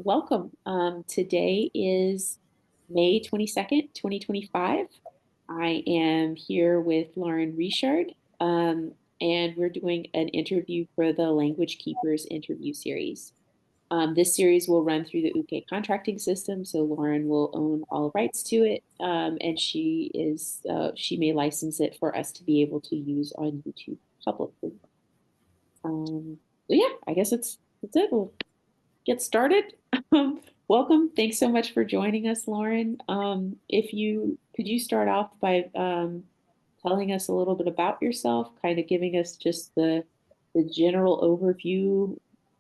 welcome. Today is May 22nd, 2025. I am here with Lauren Richard, and we're doing an interview for the Language Keepers interview series. This series will run through the UK contracting system, so Lauren will own all rights to it, and she may license it for us to be able to use on YouTube publicly. So yeah, I guess that's it. We'll get started. Welcome. Thanks so much for joining us, Lauren. If you could you start off by telling us a little bit about yourself, kind of giving us just the general overview,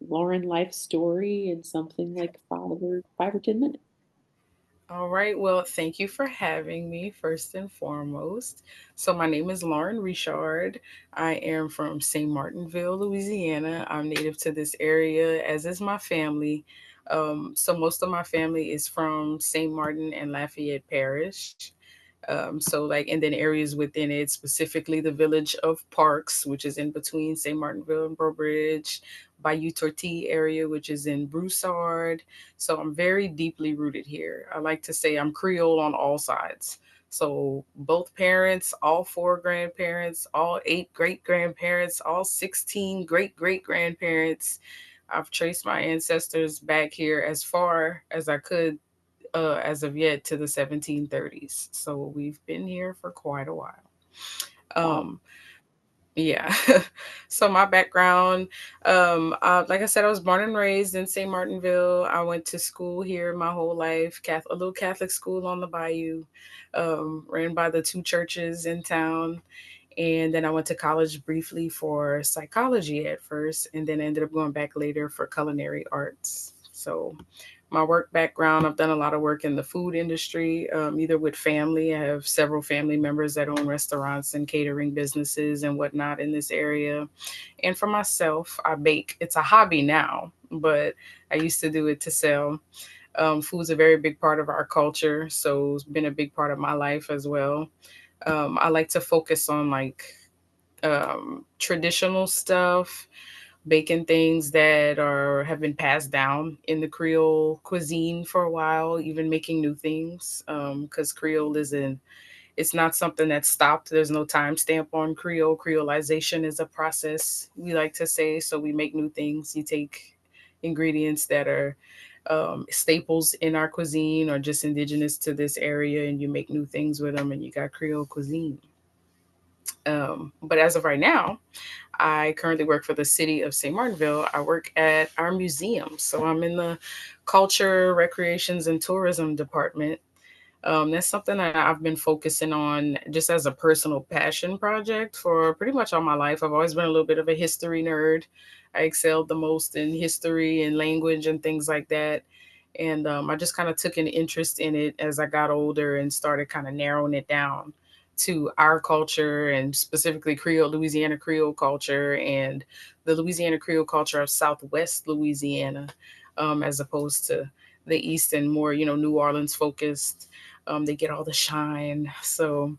Lauren life story in something like 5 or 10 minutes. All right. Well, thank you for having me, first and foremost. So, my name is Lauren Richard. I am from St. Martinville, Louisiana. I'm native to this area, as is my family. So, most of my family is from St. Martin and Lafayette Parish. And then areas within it, specifically the village of Parks, which is in between St. Martinville and Bridge, Bayou Tortille area, which is in Broussard. So I'm very deeply rooted here. I like to say I'm Creole on all sides. So both parents, all four grandparents, all eight great grandparents, all 16 great great grandparents. I've traced my ancestors back here as far as I could as of yet to the 1730s. So we've been here for quite a while. Wow. Um, yeah. So my background, like I said, I was born and raised in St. Martinville. I went to school here my whole life, a little Catholic school on the bayou, ran by the two churches in town. And then I went to college briefly for psychology at first, and then ended up going back later for culinary arts. So my work background, I've done a lot of work in the food industry, either with family. I have several family members that own restaurants and catering businesses and whatnot in this area. And for myself, I bake. It's a hobby now, but I used to do it to sell. Food's a very big part of our culture, so it's been a big part of my life as well. I like to focus on like traditional stuff, baking things that are have been passed down in the Creole cuisine for a while, even making new things. Because Creole isn't it's not something that's stopped. There's no timestamp on Creole. Creolization is a process, we like to say. So we make new things. You take ingredients that are staples in our cuisine or just indigenous to this area, and you make new things with them, and you got Creole cuisine. But as of right now, I currently work for the city of St. Martinville. I work at our museum. So I'm in the culture, recreations, and tourism department. That's something that I've been focusing on just as a personal passion project for pretty much all my life. I've always been a little bit of a history nerd. I excelled the most in history and language and things like that. And I just kind of took an interest in it as I got older and started kind of narrowing it down to our culture and specifically Creole, Louisiana Creole culture and the Louisiana Creole culture of Southwest Louisiana, as opposed to the East and more, New Orleans focused. They get all the shine. So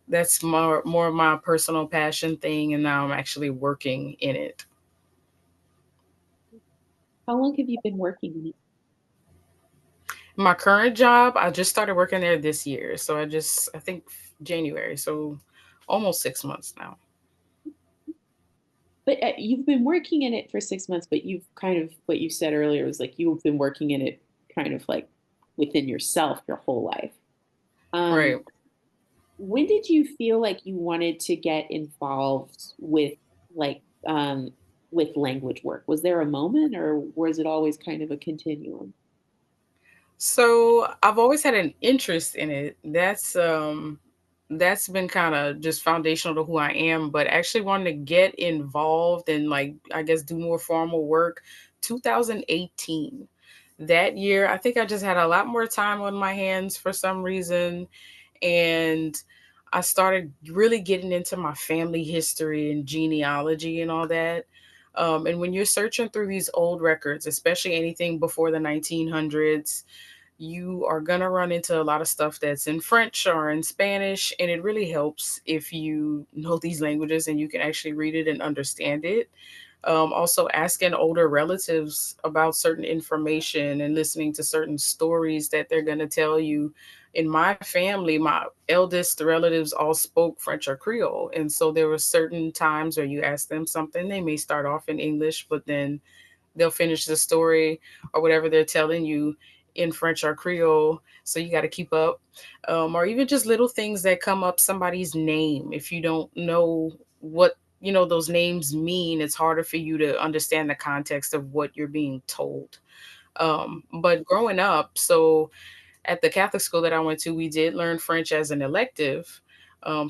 that's more of my personal passion thing, and now I'm actually working in it. How long have you been working in it? My current job, I just started working there this year, so I think January, so almost 6 months now. But you've been working in it for 6 months, but you've kind of what you said earlier was like you've been working in it kind of like within yourself your whole life. Right. Um, when did you feel like you wanted to get involved like with language work? Was there a moment or was it always kind of a continuum? So I've always had an interest in it. That's been kind of just foundational to who I am, but actually wanting to get involved and like I guess do more formal work 2018. That year, I think I just had a lot more time on my hands for some reason, and I started really getting into my family history and genealogy and all that. And when you're searching through these old records, especially anything before the 1900s, you are going to run into a lot of stuff that's in French or in Spanish. And it really helps if you know these languages and you can actually read it and understand it. Also asking older relatives about certain information and listening to certain stories that they're going to tell you. In my family, my eldest relatives all spoke French or Creole. And so there were certain times where you ask them something, they may start off in English, but then they'll finish the story or whatever they're telling you in French or Creole. So you got to keep up. Or even just little things that come up, somebody's name. If you don't know what, those names mean, it's harder for you to understand the context of what you're being told. But growing up, so at the Catholic school that I went to, we did learn French as an elective.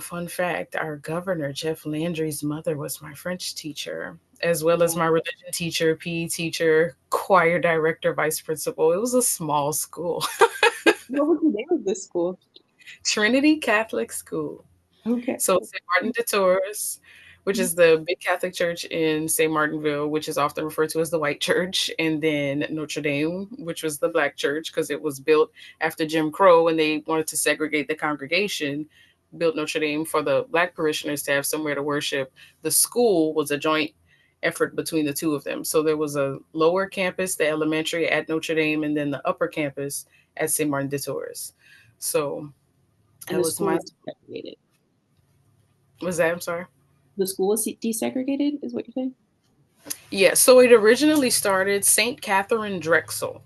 Fun fact, our governor, Jeff Landry's mother, was my French teacher, as well as my Wow. religion teacher, PE teacher, choir director, vice principal. It was a small school. What was the name of this school? Trinity Catholic School. Okay. So St. Martin de Tours, which is the big Catholic church in St. Martinville, which is often referred to as the White Church, and then Notre Dame, which was the Black Church because it was built after Jim Crow and they wanted to segregate the congregation. Built Notre Dame for the Black parishioners to have somewhere to worship. The school was a joint effort between the two of them. So there was a lower campus, the elementary at Notre Dame, and then the upper campus at St. Martin de Tours. So And that the was school my, was desegregated. was that, I'm sorry? The school was desegregated, is what you're saying? Yeah, so it originally started St. Catherine Drexel.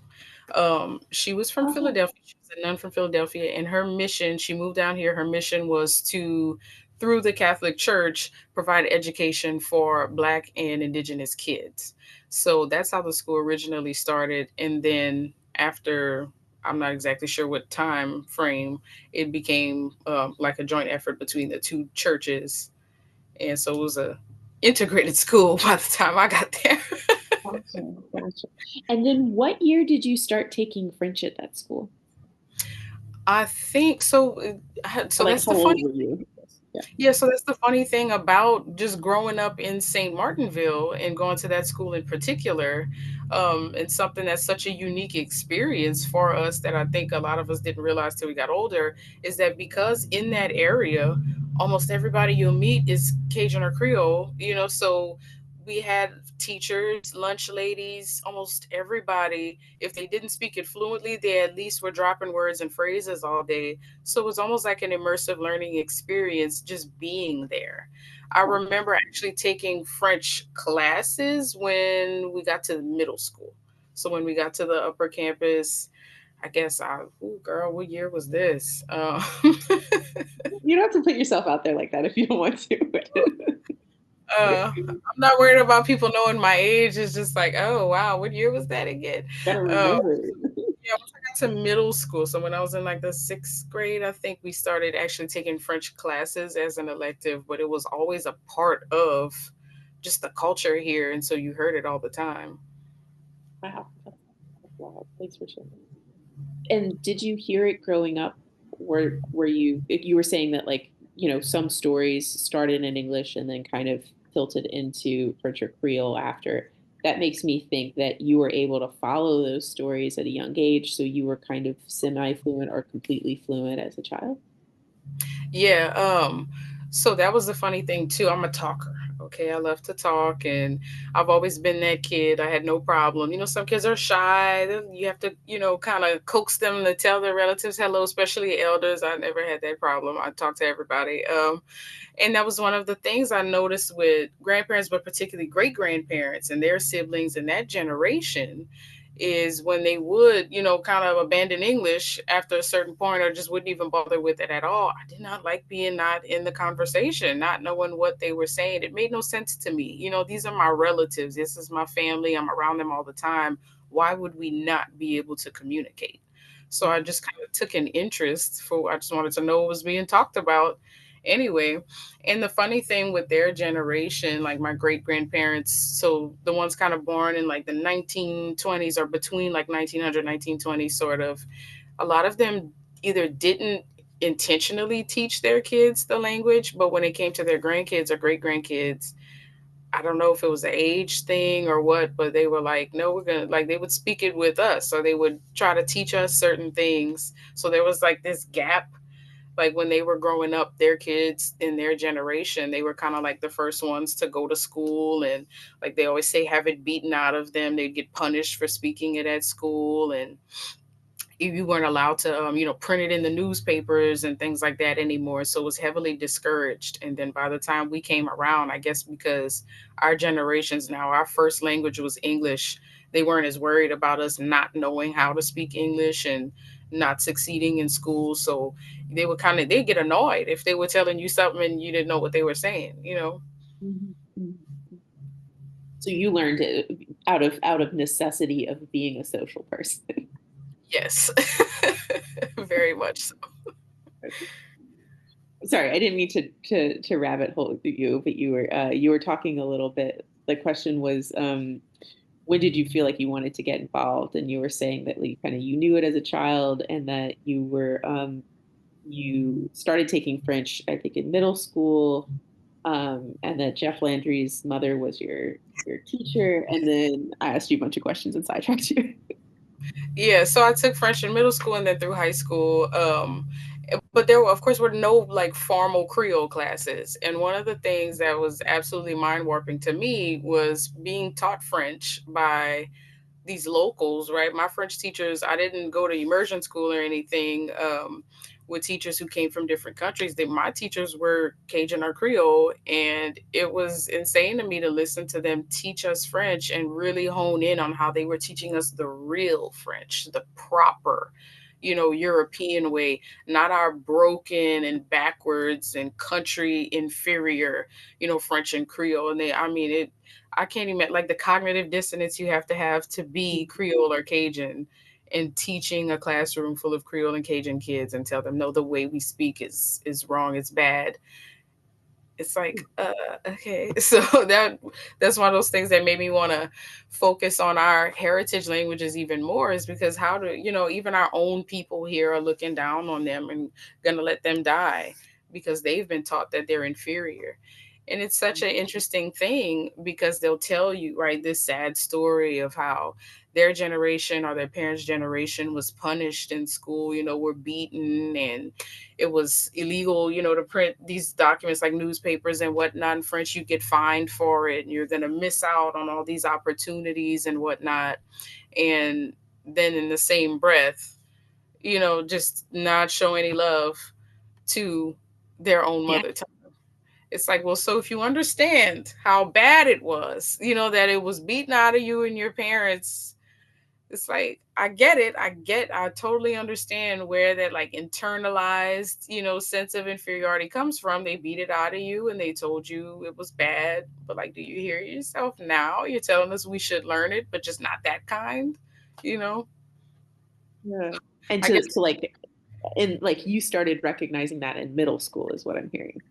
She was from Okay. Philadelphia. She was a nun from Philadelphia, and her mission, she moved down here. Her mission was to, through the Catholic Church, provide education for Black and Indigenous kids. So that's how the school originally started. And then after, I'm not exactly sure what time frame, it became like a joint effort between the two churches. And so it was a integrated school by the time I got there. Gotcha, gotcha. And then what year did you start taking French at that school? I think so. Or So like that's how the old funny. were you? Yeah. Yeah, so that's the funny thing about just growing up in St. Martinville and going to that school in particular. And something that's such a unique experience for us that I think a lot of us didn't realize till we got older is that because in that area, almost everybody you'll meet is Cajun or Creole, so we had teachers, lunch ladies, almost everybody. If they didn't speak it fluently, they at least were dropping words and phrases all day. So it was almost like an immersive learning experience just being there. I Oh, remember actually taking French classes when we got to middle school. So when we got to the upper campus, I guess ooh, girl, what year was this? you don't have to put yourself out there like that if you don't want to. I'm not worried about people knowing my age. It's just like, oh wow, what year was that again? Gotta Uh, remember. Yeah, once I got to middle school, so when I was in like the sixth grade, I think we started actually taking French classes as an elective, but it was always a part of just the culture here, and so you heard it all the time. Wow, that's wild. Thanks for sharing. And did you hear it growing up? Were you were saying that like, some stories started in English and then kind of tilted into French or Creole after. That makes me think that you were able to follow those stories at a young age, so you were kind of semi-fluent or completely fluent as a child. Yeah, so that was the funny thing too. I'm a talker. Okay, I love to talk and I've always been that kid. I had no problem. Some kids are shy. You have to, kind of coax them to tell their relatives hello, especially elders. I never had that problem. I talk to everybody. And that was one of the things I noticed with grandparents, but particularly great grandparents and their siblings in that generation is when they would, kind of abandon English after a certain point or just wouldn't even bother with it at all. I did not like being not in the conversation, not knowing what they were saying. It made no sense to me. These are my relatives. This is my family. I'm around them all the time. Why would we not be able to communicate? So I just kind of took an interest I just wanted to know what was being talked about anyway. And the funny thing with their generation, like my great grandparents, so the ones kind of born in like the 1920s or between like 1900, 1920, sort of, a lot of them either didn't intentionally teach their kids the language, but when it came to their grandkids or great grandkids, I don't know if it was an age thing or what, but they were like, no, we're gonna, like, they would speak it with us, or they would try to teach us certain things. So there was like this gap like when they were growing up, their kids in their generation, they were kind of like the first ones to go to school, and like they always say, have it beaten out of them. They'd get punished for speaking it at school, and you weren't allowed to print it in the newspapers and things like that anymore, so it was heavily discouraged. And then by the time we came around, I guess because our generations now, our first language was English, they weren't as worried about us not knowing how to speak English and not succeeding in school. So they'd get annoyed if they were telling you something and you didn't know what they were saying. Mhm. Mhm. So you learned it out of necessity of being a social person. Yes. Very much so. Sorry, I didn't mean to rabbit hole you, but you were talking a little bit. The question was, when did you feel like you wanted to get involved? And you were saying that like kind of you knew it as a child, and that you started taking French, I think, in middle school, and that Jeff Landry's mother was your teacher, and then I asked you a bunch of questions and sidetracked you. Yeah, so I took French in middle school and then through high school. But there were, of course, were no like formal Creole classes. And one of the things that was absolutely mind warping to me was being taught French by these locals, right? My French teachers, I didn't go to immersion school or anything, with teachers who came from different countries. My teachers were Cajun or Creole, and it was insane to me to listen to them teach us French and really hone in on how they were teaching us the real French, the proper, European way, not our broken and backwards and country inferior, French and Creole. And I mean, I can't even, like, the cognitive dissonance you have to be Creole or Cajun, and teaching a classroom full of Creole and Cajun kids and tell them, no, the way we speak is wrong, it's bad. It's like, okay. So that's one of those things that made me want to focus on our heritage languages even more, is because how do, even our own people here are looking down on them and gonna let them die because they've been taught that they're inferior. And it's such an interesting thing because they'll tell you, right, this sad story of how their generation or their parents' generation was punished in school, were beaten, and it was illegal, to print these documents like newspapers and whatnot in French. You get fined for it, and you're going to miss out on all these opportunities and whatnot. And then in the same breath, just not show any love to their own Yeah. mother tongue. It's like, well, so if you understand how bad it was, that it was beaten out of you and your parents, it's like, I get it. I totally understand where that like internalized, sense of inferiority comes from. They beat it out of you and they told you it was bad. But like, do you hear yourself now? You're telling us we should learn it, but just not that kind, you know? Yeah. And I to guess. to like and like you started recognizing that in middle school is what I'm hearing.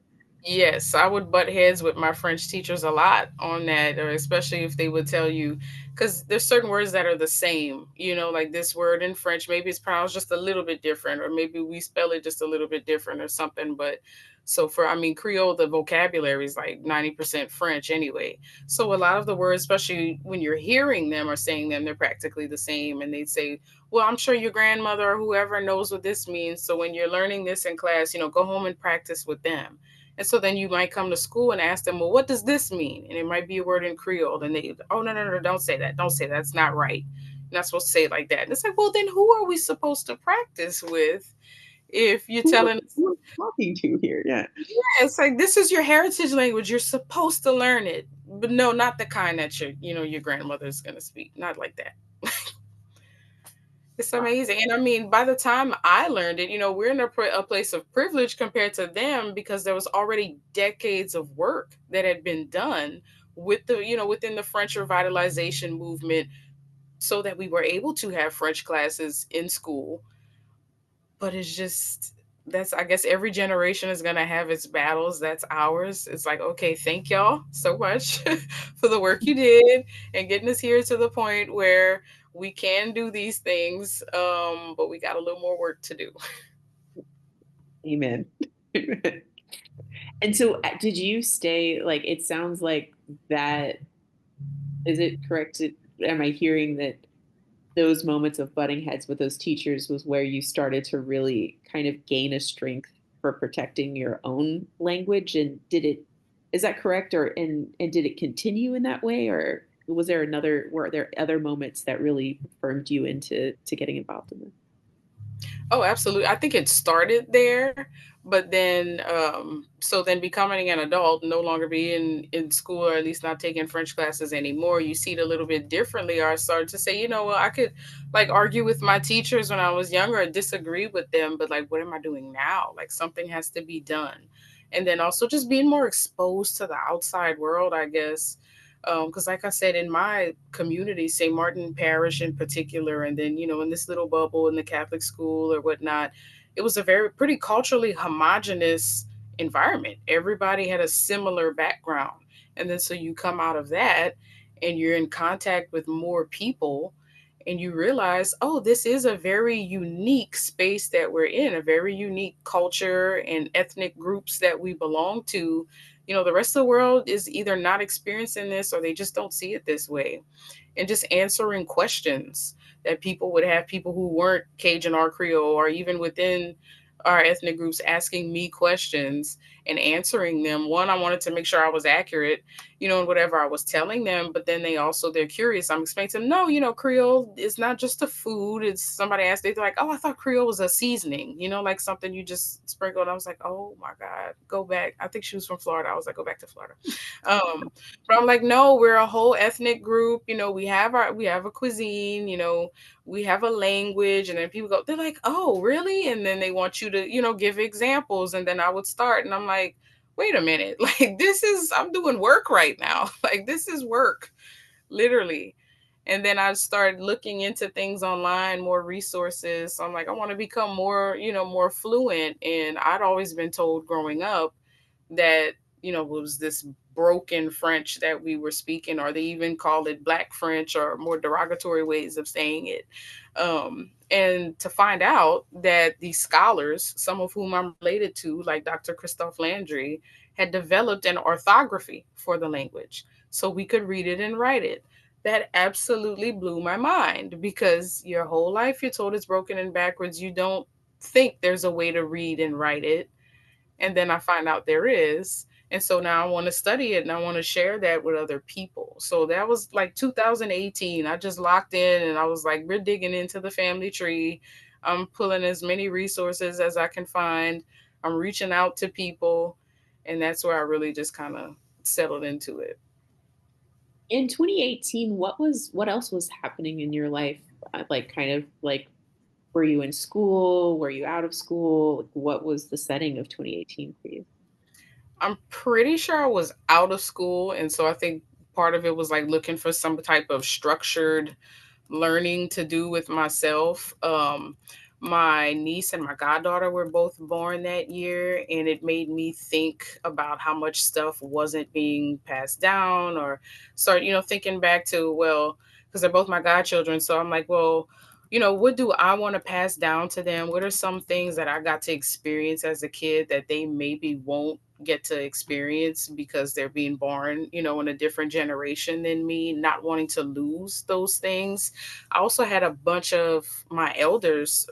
Yes, I would butt heads with my French teachers a lot on that, or especially if they would tell you, because there's certain words that are the same, like this word in French, maybe it's pronounced just a little bit different, or maybe we spell it just a little bit different or something. But so I mean, Creole, the vocabulary is like 90% French anyway. So a lot of the words, especially when you're hearing them or saying them, they're practically the same. And they'd say, well, I'm sure your grandmother or whoever knows what this means. So when you're learning this in class, go home and practice with them. And so then you might come to school and ask them, well, what does this mean? And it might be a word in Creole. And they, oh, no, no, no, don't say that. Don't say that. That's not right. You're not supposed to say it like that. And it's like, well, then who are we supposed to practice with if you're telling us, Who am I talking to here? Yeah. yeah, it's like, this is your heritage language. You're supposed to learn it. But no, not the kind that your grandmother's going to speak. Not like that. It's amazing. And I mean, by the time I learned it, we're in a place of privilege compared to them because there was already decades of work that had been done within the French revitalization movement so that we were able to have French classes in school. But it's just, that's, I guess every generation is going to have its battles. That's ours. It's like, okay, thank y'all so much for the work you did and getting us here to the point where we can do these things, but we got a little more work to do. Amen. And so, did you stay, like, it sounds like that, is it correct? Am I hearing that those moments of butting heads with those teachers was where you started to really kind of gain a strength for protecting your own language. And is that correct? And did it continue in that way, or were there other moments that really affirmed you into to getting involved in this? Oh, absolutely. I think it started there, but then so then becoming an adult, no longer being in school or at least not taking French classes anymore, you see it a little bit differently. Or I started to say, well, I could like argue with my teachers when I was younger and disagree with them, but like what am I doing now? Like something has to be done. And then also just being more exposed to the outside world, I guess. Because like I said, in my community, St. Martin Parish in particular, and then in this little bubble in the Catholic school or whatnot, it was a very pretty culturally homogenous environment. Everybody had a similar background, and then so you come out of that and you're in contact with more people, and you realize, oh, this is a very unique space that we're in, a very unique culture and ethnic groups that we belong to. The rest of the world is either not experiencing this or they just don't see it this way. And just answering questions that people would have, people who weren't Cajun or Creole, or even within our ethnic groups, asking me questions and answering them. One, I wanted to make sure I was accurate, in whatever I was telling them, but then they're curious. I'm explaining to them, no, Creole is not just a food. It's somebody asked, they're like, oh, I thought Creole was a seasoning, like something you just sprinkle. And I was like, oh my God, go back. I think she was from Florida. I was like, go back to Florida. But I'm like, no, we're a whole ethnic group. We have a cuisine, we have a language. And then people go, they're like, oh, really? And then they want you to, give examples. And then I would start and I'm like, wait a minute, like I'm doing work right now. Like this is work, literally. And then I started looking into things online, more resources. So I'm like, I want to become more, more fluent. And I'd always been told growing up that it was this broken French that we were speaking, or they even called it Black French, or more derogatory ways of saying it. And to find out that these scholars, some of whom I'm related to, like Dr. Christophe Landry, had developed an orthography for the language so we could read it and write it. That absolutely blew my mind, because your whole life you're told it's broken and backwards. You don't think there's a way to read and write it. And then I find out there is. And so now I want to study it and I want to share that with other people. So that was like 2018. I just locked in and I was like, we're digging into the family tree. I'm pulling as many resources as I can find. I'm reaching out to people. And that's where I really just kind of settled into it. In 2018, what else was happening in your life? Like kind of like, were you in school? Were you out of school? Like, what was the setting of 2018 for you? I'm pretty sure I was out of school. And so I think part of it was like looking for some type of structured learning to do with myself. My niece and my goddaughter were both born that year, and it made me think about how much stuff wasn't being passed down, or start, thinking back to, well, because they're both my godchildren. So I'm like, well, what do I want to pass down to them? What are some things that I got to experience as a kid that they maybe won't get to experience because they're being born, in a different generation than me, not wanting to lose those things. I also had a bunch of my elders,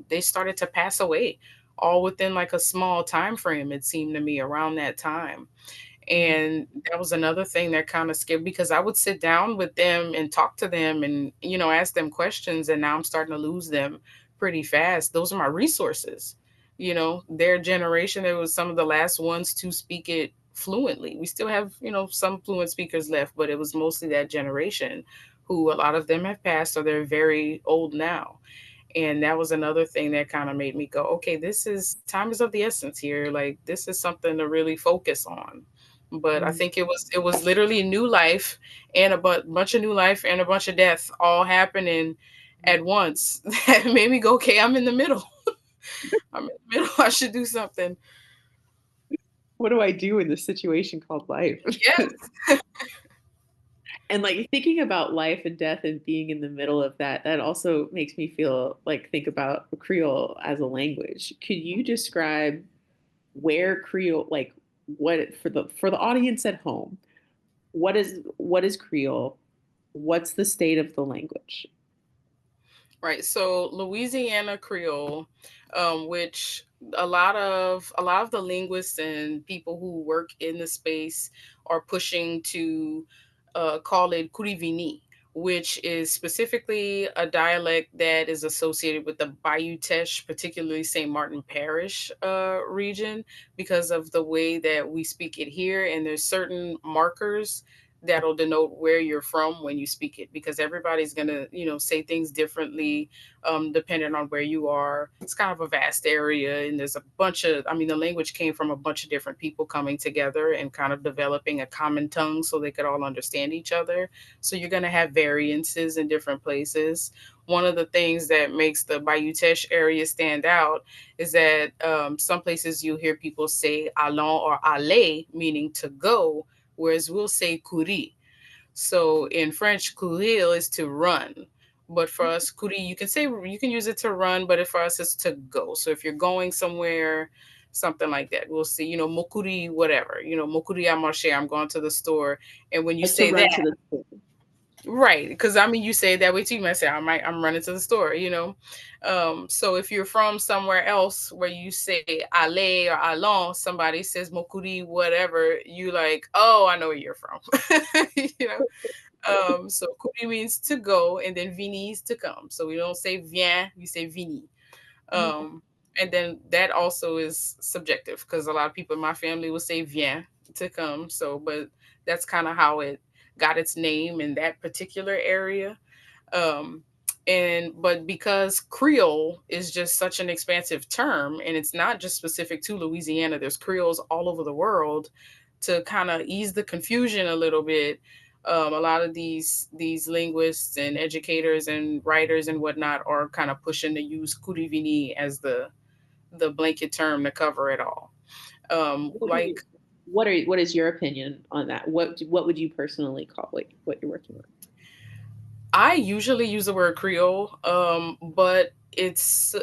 they started to pass away all within like a small time frame, it seemed to me, around that time. And that was another thing that kind of scared, because I would sit down with them and talk to them and, ask them questions. And now I'm starting to lose them pretty fast. Those are my resources. Their generation, they was some of the last ones to speak it fluently. We still have, some fluent speakers left, but it was mostly that generation who a lot of them have passed or they're very old now. And that was another thing that kind of made me go, okay, this is time is of the essence here. Like this is something to really focus on. But I Mm. think it was literally new life and a bunch of new life and a bunch of death all happening at once that made me go, okay, I'm in the middle. I'm in the middle. I should do something. What do I do in this situation called life? Yes. And like thinking about life and death and being in the middle of that, that also makes me feel like think about Creole as a language. Could you describe where Creole, like what for the audience at home, what is Creole? What's the state of the language? Right. So Louisiana Creole, which a lot of the linguists and people who work in the space are pushing to call it Kurivini, which is specifically a dialect that is associated with the Bayou Teche, particularly St. Martin Parish region, because of the way that we speak it here. And there's certain markers that'll denote where you're from when you speak it, because everybody's going to say things differently depending on where you are. It's kind of a vast area, and there's a bunch of, I mean, the language came from a bunch of different people coming together and kind of developing a common tongue so they could all understand each other. So you're going to have variances in different places. One of the things that makes the Bayou Teche area stand out is that some places you hear people say allons or aller, meaning to go, whereas we'll say courir. So in French, courir is to run. But for us, courir, you can use it to run, but for us, it's to go. So if you're going somewhere, something like that, we'll see, mokuri, whatever, mokuri à marché, I'm going to the store. And when you Like to say run that, to the school. right, because I mean, you say it that way too. You might say, I'm running to the store. So if you're from somewhere else where you say aller or allons, somebody says mokuri, whatever, you like, oh, I know where you're from. you know. So kuri means to go, and then vini is to come. So we don't say viens, we say vini. Okay. Um, and then that also is subjective, because a lot of people in my family will say viens, to come. So, but that's kind of how it got its name in that particular area. Um, and but because Creole is just such an expansive term, and it's not just specific to Louisiana, there's Creoles all over the world. To kind of ease the confusion a little bit, a lot of these linguists and educators and writers and whatnot are kind of pushing to use Kurivini as the blanket term to cover it all. What are Like, you, what is your opinion on that? What would you personally call what you're working on? I usually use the word Creole, but it's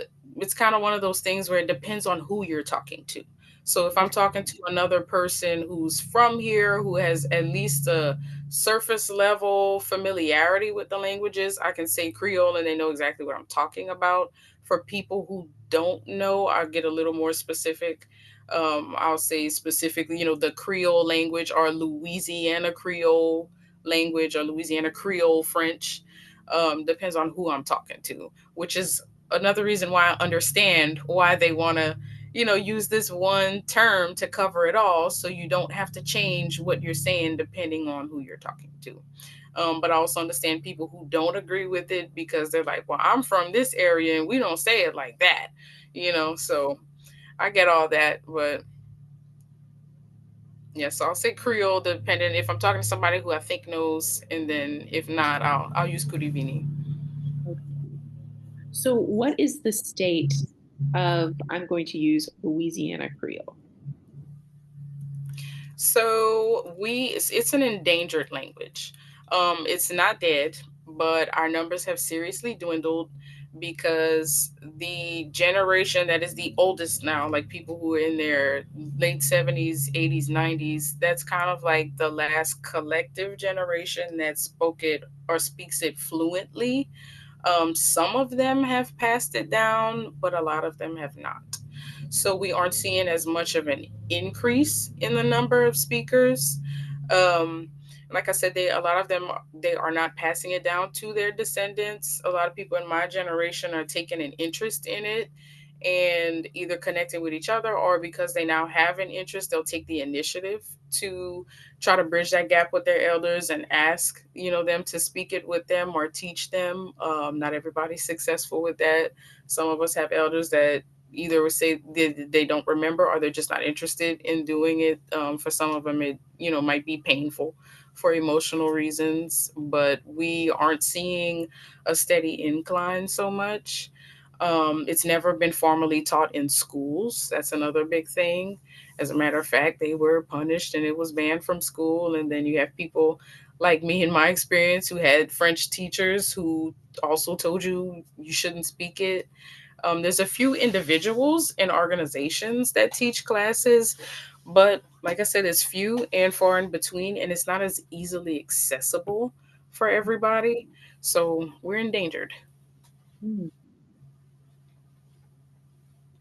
kind of one of those things where it depends on who you're talking to. So if I'm Okay. talking to another person who's from here, who has at least a surface level familiarity with the languages, I can say Creole and they know exactly what I'm talking about. For people who don't know, I'll get a little more specific. I'll say specifically, the Creole language or Louisiana Creole language or Louisiana Creole French. Depends on who I'm talking to, which is another reason why I understand why they want to, use this one term to cover it all, so you don't have to change what you're saying depending on who you're talking to. But I also understand people who don't agree with it because they're like, well, I'm from this area and we don't say it like that. So I get all that, but yeah, so I'll say Creole depending if I'm talking to somebody who I think knows, and then if not, I'll use Kurivini. Okay. So what is the state of, I'm going to use Louisiana Creole? So it's an endangered language. It's not dead, but our numbers have seriously dwindled because the generation that is the oldest now, like people who are in their late 70s, 80s, 90s, that's kind of like the last collective generation that spoke it or speaks it fluently. Some of them have passed it down, but a lot of them have not. So we aren't seeing as much of an increase in the number of speakers. Um, like I said, a lot of them, they are not passing it down to their descendants. A lot of people in my generation are taking an interest in it and either connecting with each other, or because they now have an interest, they'll take the initiative to try to bridge that gap with their elders and ask them to speak it with them or teach them. Not everybody's successful with that. Some of us have elders that either would say they don't remember, or they're just not interested in doing it. For some of them, it might be painful for emotional reasons, but we aren't seeing a steady incline so much. It's never been formally taught in schools. That's another big thing. As a matter of fact, they were punished and it was banned from school. And then you have people like me in my experience who had French teachers who also told you shouldn't speak it. There's a few individuals and organizations that teach classes, but like I said, it's few and far in between, and it's not as easily accessible for everybody. So we're endangered. Mm.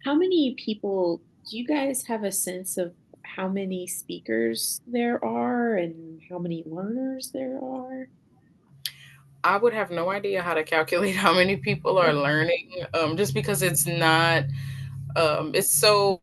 How many people do you guys have a sense of how many speakers there are and how many learners there are? I would have no idea how to calculate how many people are learning, just because it's so,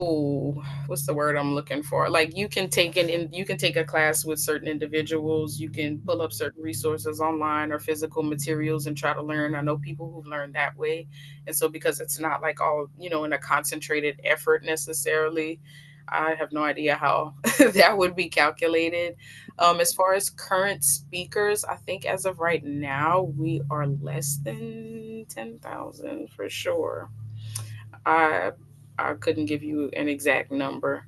what's the word I'm looking for? Like you can take a class with certain individuals, you can pull up certain resources online or physical materials and try to learn. I know people who've learned that way. And so because it's not like all, in a concentrated effort necessarily, I have no idea how that would be calculated. As far as current speakers, I think as of right now, we are less than 10,000 for sure. I I couldn't give you an exact number.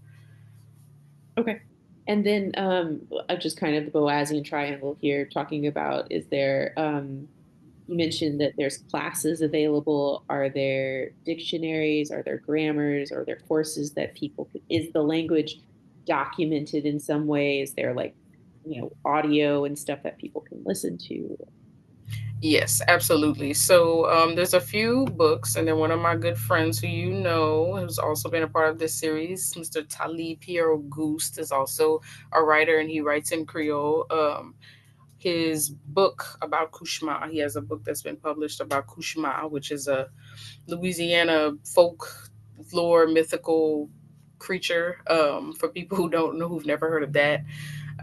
Okay. And then just kind of the Boasian triangle here, talking about is there, you mentioned that there's classes available. Are there dictionaries? Are there grammars? Are there courses that is the language documented in some way? Is there like, audio and stuff that people can listen to? Yes, absolutely. So there's a few books, and then one of my good friends who you know, who's also been a part of this series, Mr. Talib Pierre Auguste, is also a writer, and he writes in Creole. His book about Kushma, he has a book that's been published about Kushma, which is a Louisiana folk lore mythical creature. For people who don't know, who've never heard of that,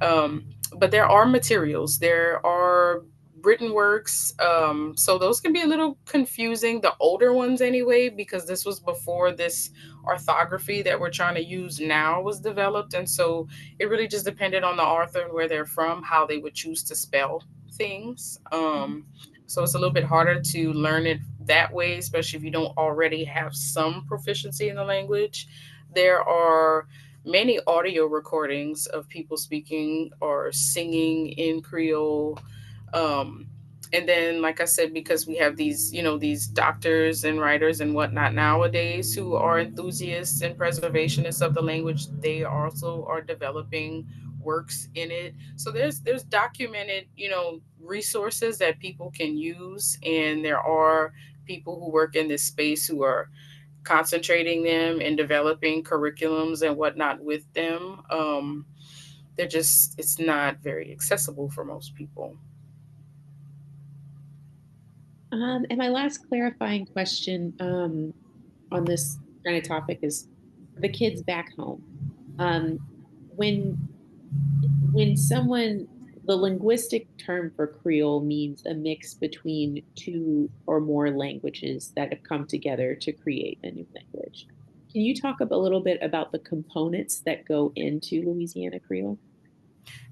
um, but there are materials, there are written works, so those can be a little confusing, the older ones anyway, because this was before this orthography that we're trying to use now was developed. And so it really just depended on the author and where they're from, how they would choose to spell things. Mhm. So it's a little bit harder to learn it that way, especially if you don't already have some proficiency in the language. There are many audio recordings of people speaking or singing in Creole. Um, and then, like I said, because we have these, these doctors and writers and whatnot nowadays who are enthusiasts and preservationists of the language, they also are developing works in it. So there's documented, resources that people can use, and there are people who work in this space who are concentrating them and developing curriculums and whatnot with them. It's not very accessible for most people. And my last clarifying question on this kind of topic is for the kids back home. Um, when someone the linguistic term for Creole means a mix between two or more languages that have come together to create a new language. Can you talk a little bit about the components that go into Louisiana Creole?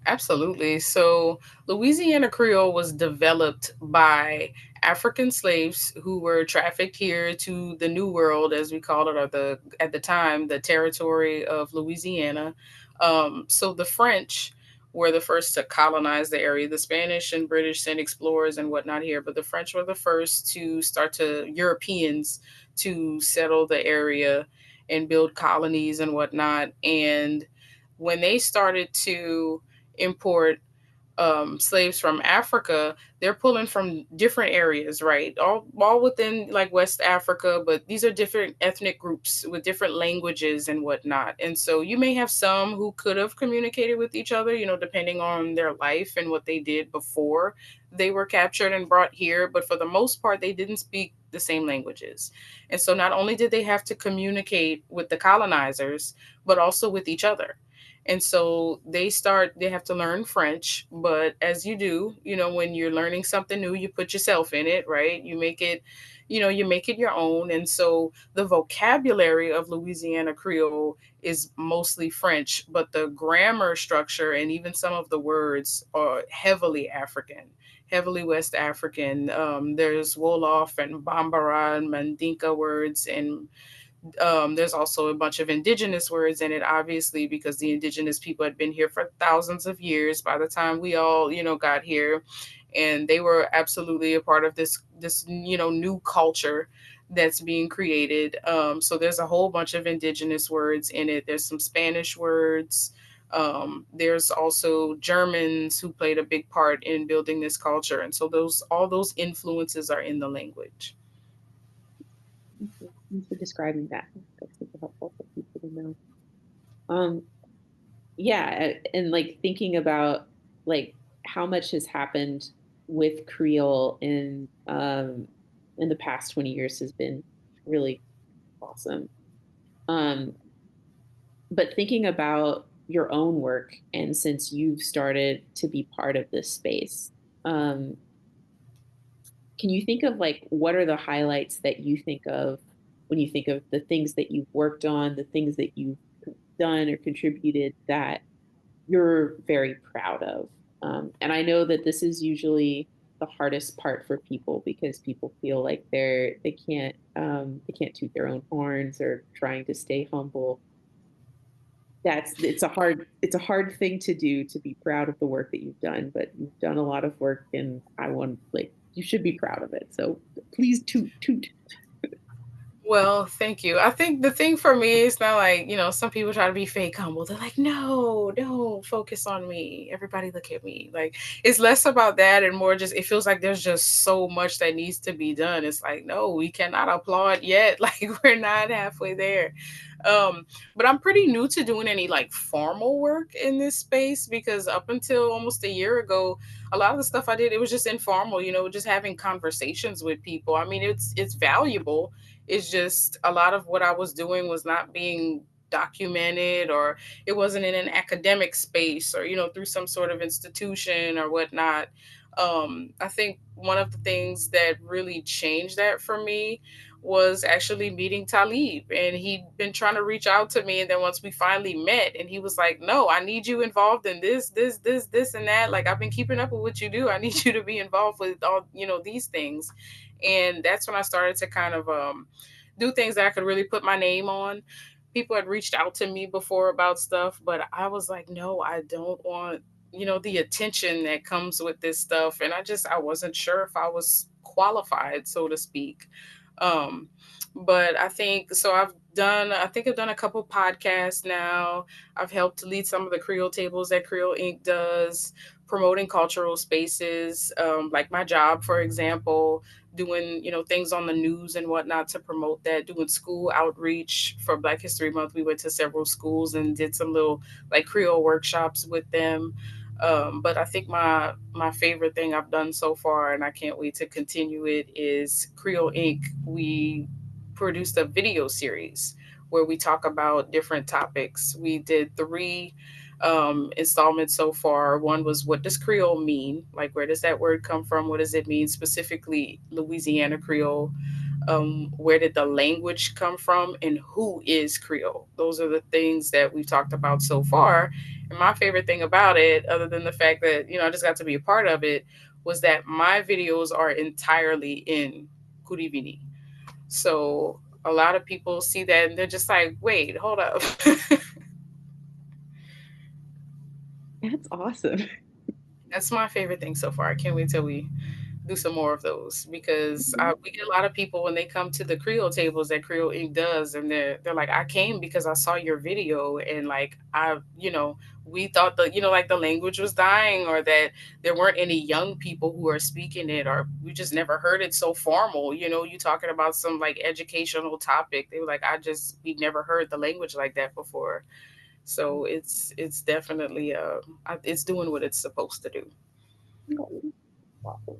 Absolutely. So, Louisiana Creole was developed by African slaves who were trafficked here to the New World, as we called it, or at the time the territory of Louisiana. So the French were the first to colonize the area. The Spanish and British sent explorers and whatnot here, but the French were the first to start to Europeans to settle the area and build colonies and whatnot. And when they started to import slaves from Africa, they're pulling from different areas, right? All within like West Africa, but these are different ethnic groups with different languages and whatnot. And so you may have some who could have communicated with each other, depending on their life and what they did before they were captured and brought here. But for the most part, they didn't speak the same languages. And so not only did they have to communicate with the colonizers, but also with each other. And so they have to learn French, but as you do, when you're learning something new, you put yourself in it, right? You make it your own. And so the vocabulary of Louisiana Creole is mostly French, but the grammar structure and even some of the words are heavily African, heavily West African. There's Wolof and Bambara and Mandinka words, and there's also a bunch of indigenous words in it, obviously, because the indigenous people had been here for thousands of years by the time we all, got here. And they were absolutely a part of this new culture that's being created. So there's a whole bunch of indigenous words in it. There's some Spanish words. There's also Germans who played a big part in building this culture. And so all those influences are in the language. Thank you. Thanks for describing that. That's super helpful for people to know. Um, yeah, and like thinking about like how much has happened with Creole in the past 20 years has been really awesome. Um, but thinking about your own work and since you've started to be part of this space, um, can you think of like what are the highlights that you think of when you think of the things that you've worked on, the things that you've done or contributed that you're very proud of? And I know that this is usually the hardest part for people because people feel like they can't toot their own horns or trying to stay humble. That's it's a hard thing to do to be proud of the work that you've done, but you've done a lot of work and I want like you should be proud of it. So please toot toot. Well, thank you. I think the thing for me is not like, some people try to be fake humble. They're like, no, don't focus on me. Everybody look at me. Like, it's less about that and more just, it feels like there's just so much that needs to be done. It's like, no, we cannot applaud yet. Like, we're not halfway there. Um, but I'm pretty new to doing any like formal work in this space because up until almost a year ago, a lot of the stuff I did, it was just informal, just having conversations with people. I mean, it's valuable. It's just a lot of what I was doing was not being documented, or it wasn't in an academic space, or through some sort of institution or whatnot. I think one of the things that really changed that for me was actually meeting Talib, and he'd been trying to reach out to me, and then once we finally met, and he was like, no, I need you involved in this and that. Like, I've been keeping up with what you do, I need you to be involved with all these things. And that's when I started to kind of do things that I could really put my name on. People had reached out to me before about stuff, but I was like, no, I don't want the attention that comes with this stuff. And I wasn't sure if I was qualified, so to speak. um but I think so. I've done a couple podcasts now. I've helped lead some of the Creole tables that Creole Inc. does, promoting cultural spaces, like my job, for example, doing things on the news and whatnot to promote that, doing school outreach for Black History Month. We went to several schools and did some little like Creole workshops with them. But I think my favorite thing I've done so far, and I can't wait to continue it, is Creole Inc. We produced a video series where we talk about different topics. We did three installments so far. One was, what does Creole mean? Like, where does that word come from? What does it mean, specifically Louisiana Creole? Where did the language come from, and who is Creole? Those are the things that we've talked about so far. And my favorite thing about it, other than the fact that I just got to be a part of it, was that my videos are entirely in Kurivini. So a lot of people see that and they're just like, wait, hold up. That's awesome. That's my favorite thing so far. I can't wait till we do some more of those, because we get a lot of people when they come to the Creole tables that Creole Inc. does, and they're like, I came because I saw your video, and like we thought that like the language was dying, or that there weren't any young people who are speaking it, or we just never heard it so formal. You talking about some like educational topic. They were like, we never heard the language like that before. So it's definitely it's doing what it's supposed to do. Oh, awesome.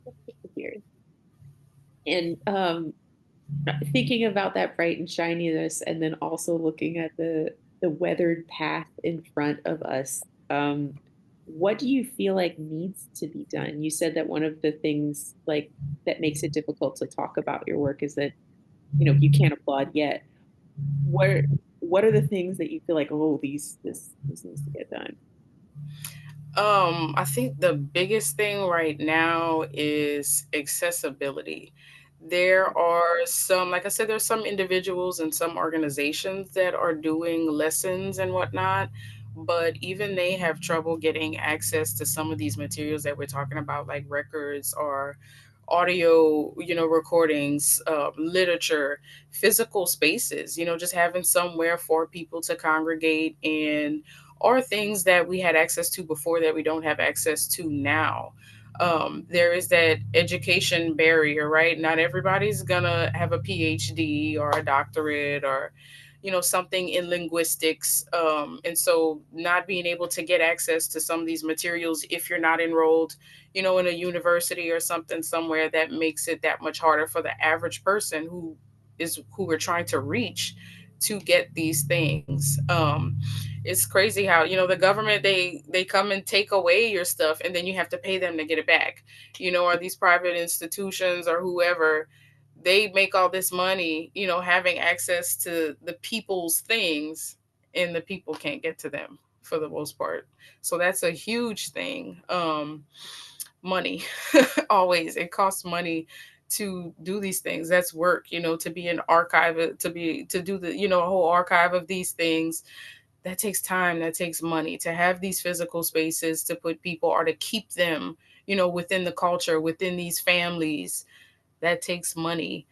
That's good to hear. And thinking about that bright and shininess, and then also looking at the weathered path in front of us, what do you feel like needs to be done? You said that one of the things like that makes it difficult to talk about your work is that you can't applaud yet. What what are the things that you feel like, oh, this needs to get done? I think the biggest thing right now is accessibility. There are some, like I said, there's some individuals and some organizations that are doing lessons and whatnot, but even they have trouble getting access to some of these materials that we're talking about, like records or audio, recordings, literature, physical spaces, just having somewhere for people to congregate in, or things that we had access to before that we don't have access to now. There is that education barrier, right? Not everybody's gonna have a PhD or a doctorate or, something in linguistics. And so not being able to get access to some of these materials if you're not enrolled, in a university or something somewhere, that makes it that much harder for the average person who we're trying to reach to get these things. It's crazy how, the government, they come and take away your stuff, and then you have to pay them to get it back, or these private institutions or whoever, they make all this money, having access to the people's things, and the people can't get to them for the most part. So that's a huge thing. Money. Always, it costs money to do these things. That's work, to be an archive, to do the, a whole archive of these things. That takes time, that takes money, to have these physical spaces to put people, or to keep them, within the culture, within these families. That takes money.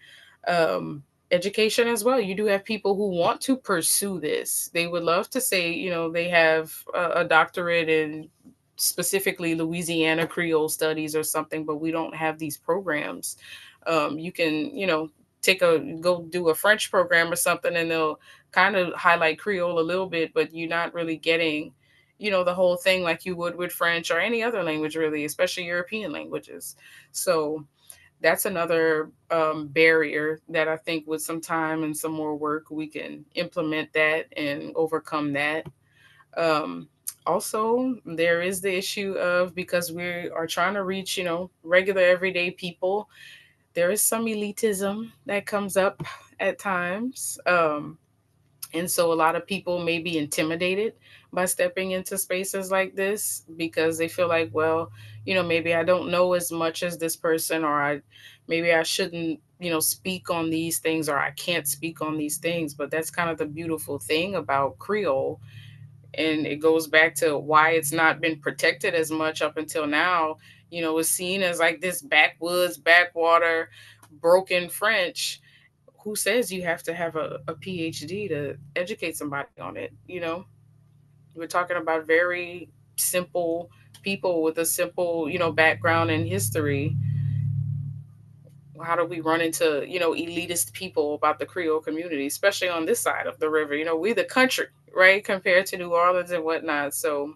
Education as well. You do have people who want to pursue this. They would love to say, they have a doctorate in specifically Louisiana Creole studies or something, but we don't have these programs. You can, go do a French program or something, and they'll kind of highlight Creole a little bit, but you're not really getting, the whole thing like you would with French or any other language, really, especially European languages. So that's another barrier that I think with some time and some more work, we can implement that and overcome that. Um, Also, there is the issue of, because we are trying to reach, regular everyday people, there is some elitism that comes up at times. And so a lot of people may be intimidated by stepping into spaces like this, because they feel like, well, maybe I don't know as much as this person, or maybe I shouldn't, speak on these things, or I can't speak on these things. But that's kind of the beautiful thing about Creole. And it goes back to why it's not been protected as much up until now. It's seen as like this backwoods, backwater, broken French. Who says you have to have a PhD to educate somebody on it? We're talking about very simple people with a simple, background and history. How do we run into, elitist people about the Creole community, especially on this side of the river? We the country, right, compared to New Orleans and whatnot. So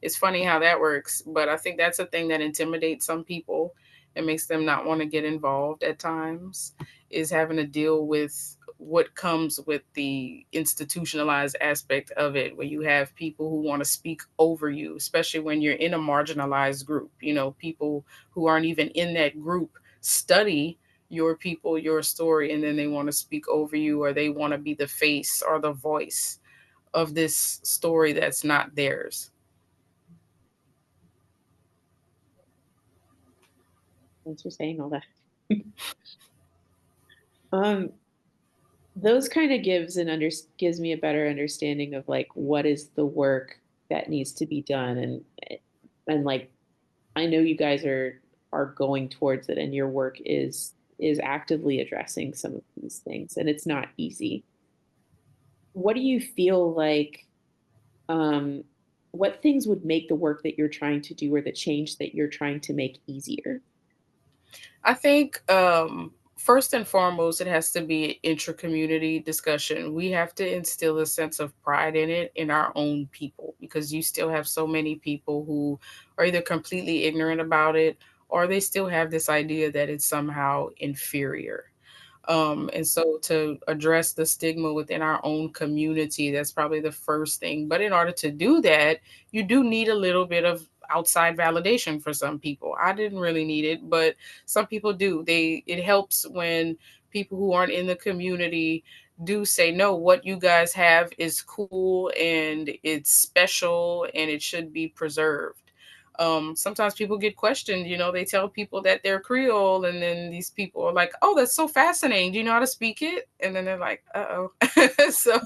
it's funny how that works. But I think that's a thing that intimidates some people and makes them not want to get involved at times, is having to deal with what comes with the institutionalized aspect of it, where you have people who want to speak over you, especially when you're in a marginalized group. People who aren't even in that group study your people, your story, and then they want to speak over you, or they want to be the face or the voice of this story that's not theirs. Thanks for saying all that. Um, those kind of gives me a better understanding of like what is the work that needs to be done, and like I know you guys are going towards it, and your work is actively addressing some of these things, and it's not easy. What do you feel like, um, what things would make the work that you're trying to do or the change that you're trying to make easier? I think first and foremost, it has to be intra-community discussion. We have to instill a sense of pride in it, in our own people, because you still have so many people who are either completely ignorant about it, or they still have this idea that it's somehow inferior. And so to address the stigma within our own community, that's probably the first thing. But in order to do that, you do need a little bit of outside validation for some people. I didn't really need it, but some people do. It helps when people who aren't in the community do say, no, what you guys have is cool and it's special and it should be preserved. Sometimes people get questioned, they tell people that they're Creole, and then these people are like, oh, that's so fascinating. Do you know how to speak it? And then they're like, uh oh. So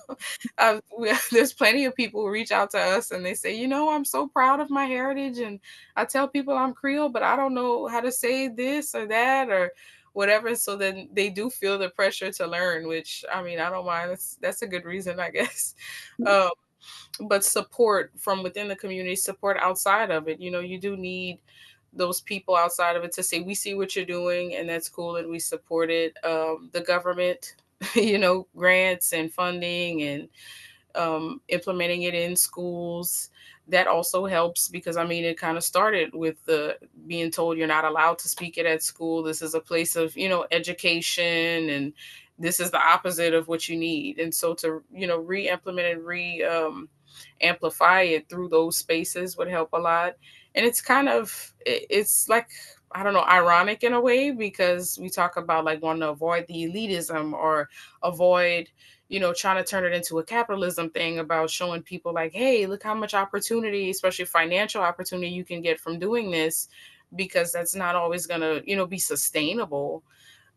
there's plenty of people who reach out to us and they say, I'm so proud of my heritage. And I tell people I'm Creole, but I don't know how to say this or that or whatever. So then they do feel the pressure to learn, which I mean, I don't mind. That's a good reason, I guess. Um, but support from within the community, support outside of it. You do need those people outside of it to say, we see what you're doing and that's cool and we support it. The government, grants and funding and implementing it in schools. That also helps because I mean, it kind of started with the being told you're not allowed to speak it at school. This is a place of, education, and this is the opposite of what you need. And so to, re-implement and amplify it through those spaces would help a lot. And it's like, I don't know, ironic in a way because we talk about like wanting to avoid the elitism or avoid, trying to turn it into a capitalism thing about showing people like, hey, look how much opportunity, especially financial opportunity, you can get from doing this, because that's not always going to, be sustainable.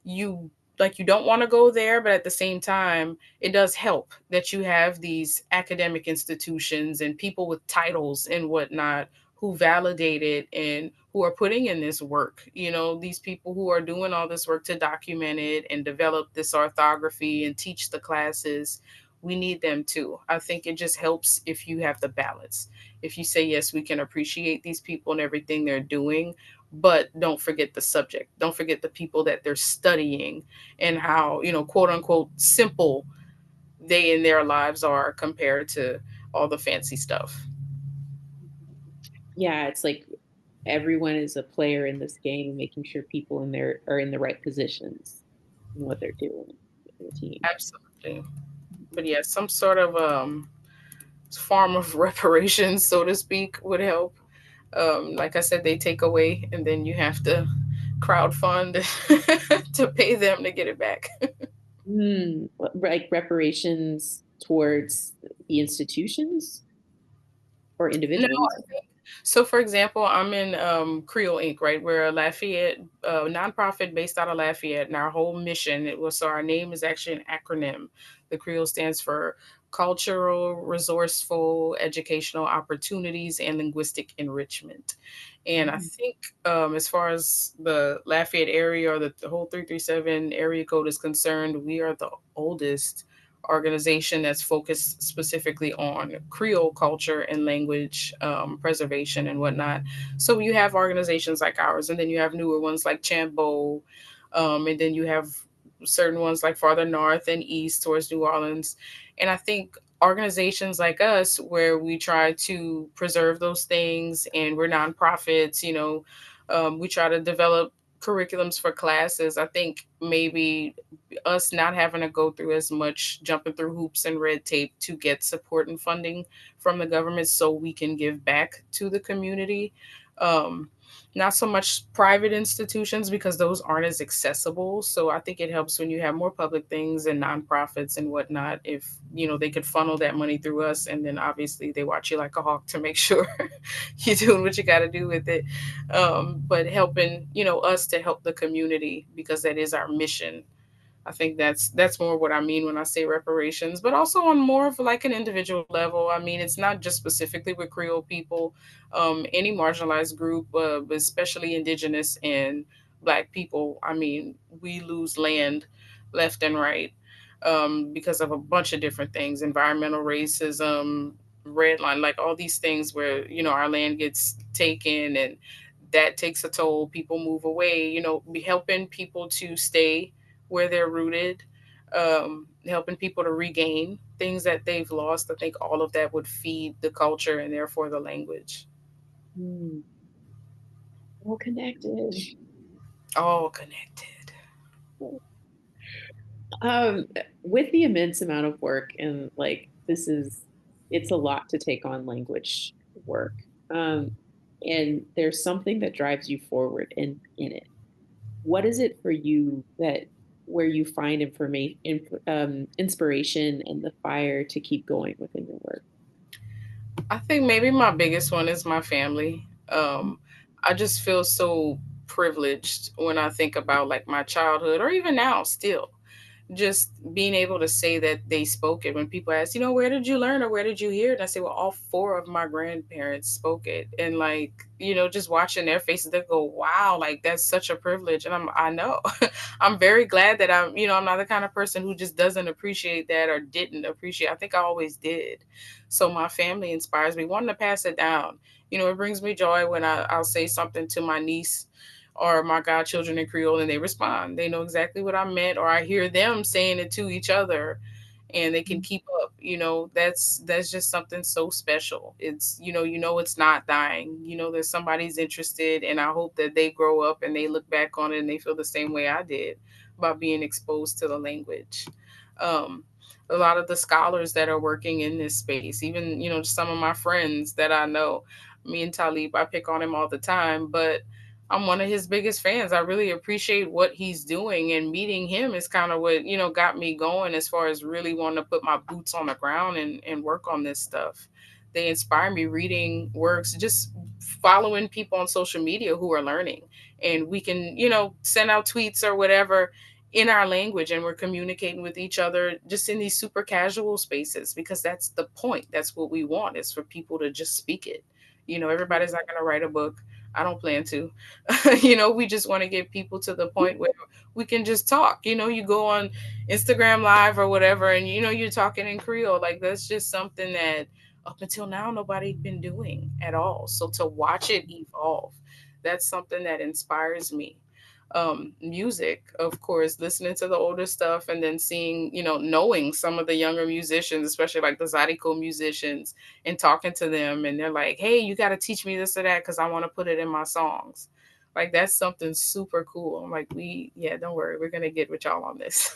You like, you don't want to go there, but at the same time it does help that you have these academic institutions and people with titles and whatnot who validate it and who are putting in this work. These people who are doing all this work to document it and develop this orthography and teach the classes, we need them too. I think it just helps if you have the balance. If you say, yes, we can appreciate these people and everything they're doing, but don't forget the subject. Don't forget the people that they're studying and how, quote unquote, simple they in their lives are compared to all the fancy stuff. Yeah, it's like everyone is a player in this game, making sure people in there are in the right positions in what they're doing in the team. Absolutely. But yeah, some sort of form of reparations, so to speak, would help. Like I said, they take away and then you have to crowdfund to pay them to get it back. Like reparations towards the institutions or No, individuals? so, for example, I'm in Creole Inc., right? We're a Lafayette nonprofit based out of Lafayette, and our whole mission, our name is actually an acronym. The Creole stands for Cultural, Resourceful, Educational Opportunities, and Linguistic Enrichment. And I Mm. think, as far as the Lafayette area or the whole 337 area code is concerned, we are the oldest organization that's focused specifically on Creole culture and language preservation and whatnot. So you have organizations like ours, and then you have newer ones like Chambeau, and then you have certain ones like farther north and east towards New Orleans. And I think organizations like us, where we try to preserve those things and we're nonprofits, we try to develop curriculums for classes. I think maybe us not having to go through as much jumping through hoops and red tape to get support and funding from the government so we can give back to the community. Um, Not so much private institutions because those aren't as accessible. So I think it helps when you have more public things and nonprofits and whatnot. If they could funnel that money through us, and then obviously they watch you like a hawk to make sure you're doing what you got to do with it. But helping us to help the community, because that is our mission. I think that's more what I mean when I say reparations, but also on more of like an individual level. I mean, it's not just specifically with Creole people, any marginalized group, especially Indigenous and Black people. I mean, we lose land left and right because of a bunch of different things: environmental racism, red line, like all these things where our land gets taken and that takes a toll. People move away. Be helping people to stay where they're rooted, helping people to regain things that they've lost. I think all of that would feed the culture and therefore the language. Mm, all connected. All connected. Um, with the immense amount of work and like it's a lot to take on language work. Um, and there's something that drives you forward in it. What is it for you that where you find inspiration and the fire to keep going within your work? I think maybe my biggest one is my family. I just feel so privileged when I think about like my childhood or even now still. just being able to say that they spoke it. When people ask, where did you learn or where did you hear it? And I say, well, all four of my grandparents spoke it. And like, just watching their faces, they go, wow, like that's such a privilege. And I know, I'm very glad that I'm not the kind of person who just doesn't appreciate that or didn't appreciate. I think I always did. So my family inspires me, wanting to pass it down. It brings me joy when I'll say something to my niece or my godchildren in Creole and they respond. They know exactly what I meant, or I hear them saying it to each other and they can keep up. That's just something so special. It's it's not dying. That somebody's interested, and I hope that they grow up and they look back on it and they feel the same way I did about being exposed to the language. Um, a lot of the scholars that are working in this space, even some of my friends that I know, me and Talib, I pick on him all the time, but I'm one of his biggest fans. I really appreciate what he's doing, and meeting him is kind of what, got me going as far as really wanting to put my boots on the ground and work on this stuff. They inspire me, reading works, just following people on social media who are learning. And we can, send out tweets or whatever in our language, and we're communicating with each other just in these super casual spaces, because that's the point. That's what we want, is for people to just speak it. Everybody's not going to write a book. I don't plan to. We just want to get people to the point where we can just talk. You go on Instagram Live or whatever, and you're talking in Creole. Like, that's just something that up until now nobody been doing at all. So to watch it evolve, that's something that inspires me. Music, of course, listening to the older stuff and then seeing, knowing some of the younger musicians, especially like the Zydeco musicians, and talking to them, and they're like, hey, you got to teach me this or that because I want to put it in my songs. Like, that's something super cool. I'm like, yeah, don't worry, we're gonna get with y'all on this.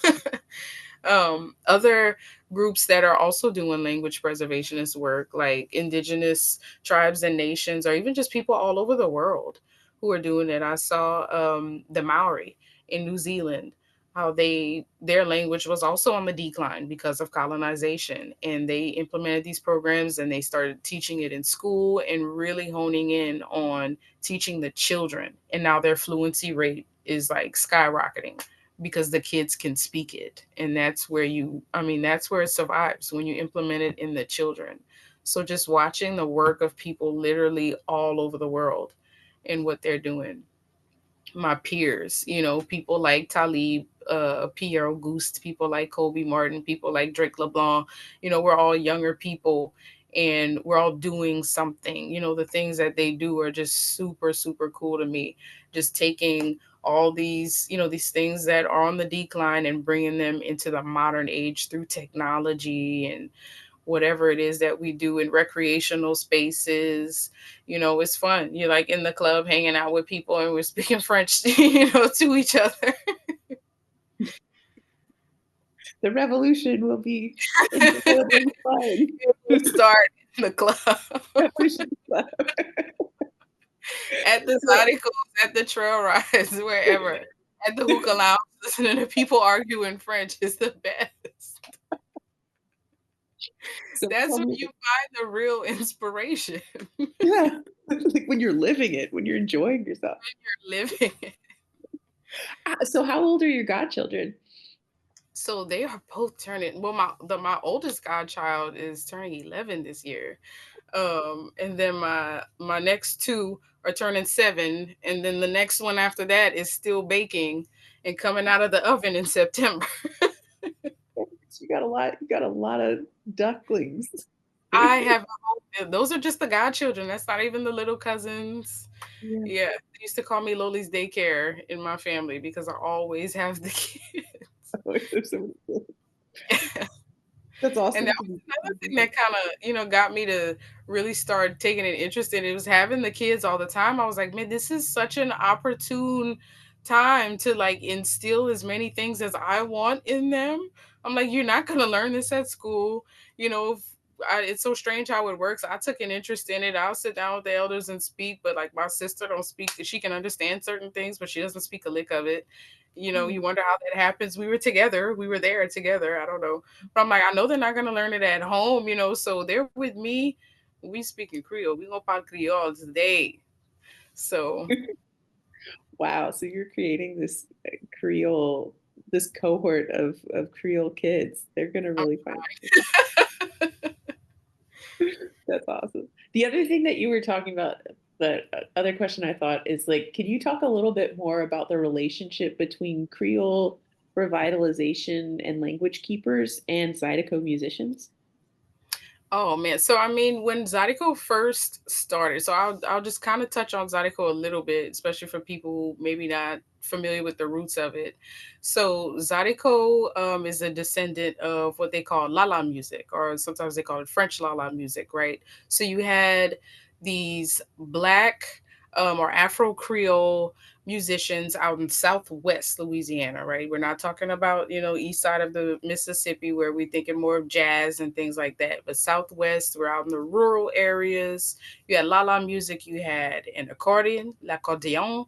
Other groups that are also doing language preservationist work, like indigenous tribes and nations, or even just people all over the world who are doing it. I saw the Maori in New Zealand, how their language was also on the decline because of colonization, and they implemented these programs and they started teaching it in school and really honing in on teaching the children. And now their fluency rate is like skyrocketing because the kids can speak it. And that's where it survives, when you implement it in the children. So just watching the work of people literally all over the world and what they're doing, my peers, people like Talib, Pierre Auguste, people like Kobe Martin, people like Drake LeBlanc, we're all younger people and we're all doing something. The things that they do are just super, super cool to me. Just taking all these things that are on the decline and bringing them into the modern age through technology and whatever it is that we do in recreational spaces. It's fun. You're like in the club hanging out with people and we're speaking French, to each other. The revolution will be incredibly fun. We'll start in the club. Revolution Club. At the Zodicals, at the trail rides, wherever. At the hookah lounge, listening to people argue in French is the best. So That's tell when me, you find the real inspiration. yeah, like when you're living it, when you're enjoying yourself. You're living it. So how old are your godchildren? So they are both turning. Well, my oldest godchild is turning 11 this year, and then my next two are turning 7, and then the next one after that is still baking and coming out of the oven in September. You got a lot of ducklings. I have those are just the godchildren. That's not even the little cousins. Yeah. Yeah, they used to call me Loli's daycare in my family because I always have the kids. There's so many kids. That's And awesome that to was be. another thing that kind of, got me to really start taking an interest in it. It was having the kids all the time. I was like, man, this is such an opportune time to like instill as many things as I want in them. I'm like, you're not going to learn this at school. It's so strange how it works. I took an interest in it. I'll sit down with the elders and speak, but like my sister don't speak. She can understand certain things, but she doesn't speak a lick of it. Mm. You wonder how that happens. We were together. We were there together. I don't know. But I'm like, I know they're not gonna learn it at home, so they're with me. We speak in Creole. We gonna parle Creole today. So Wow. So you're creating this Creole this cohort of Creole kids. They're gonna really find it. That's awesome. The other thing that you were talking about, the other question I thought is like, can you talk a little bit more about the relationship between Creole revitalization and language keepers and Zydeco musicians? Oh man, so I mean, when Zydeco first started, so I'll just kind of touch on Zydeco a little bit, especially for people who maybe not familiar with the roots of it. So Zydeco is a descendant of what they call Lala music, or sometimes they call it French Lala music, right? So you had these black or Afro Creole musicians out in Southwest Louisiana, right? We're not talking about, east side of the Mississippi where we're thinking more of jazz and things like that. But Southwest, we're out in the rural areas. You had la la music, you had an accordion, l'accordion,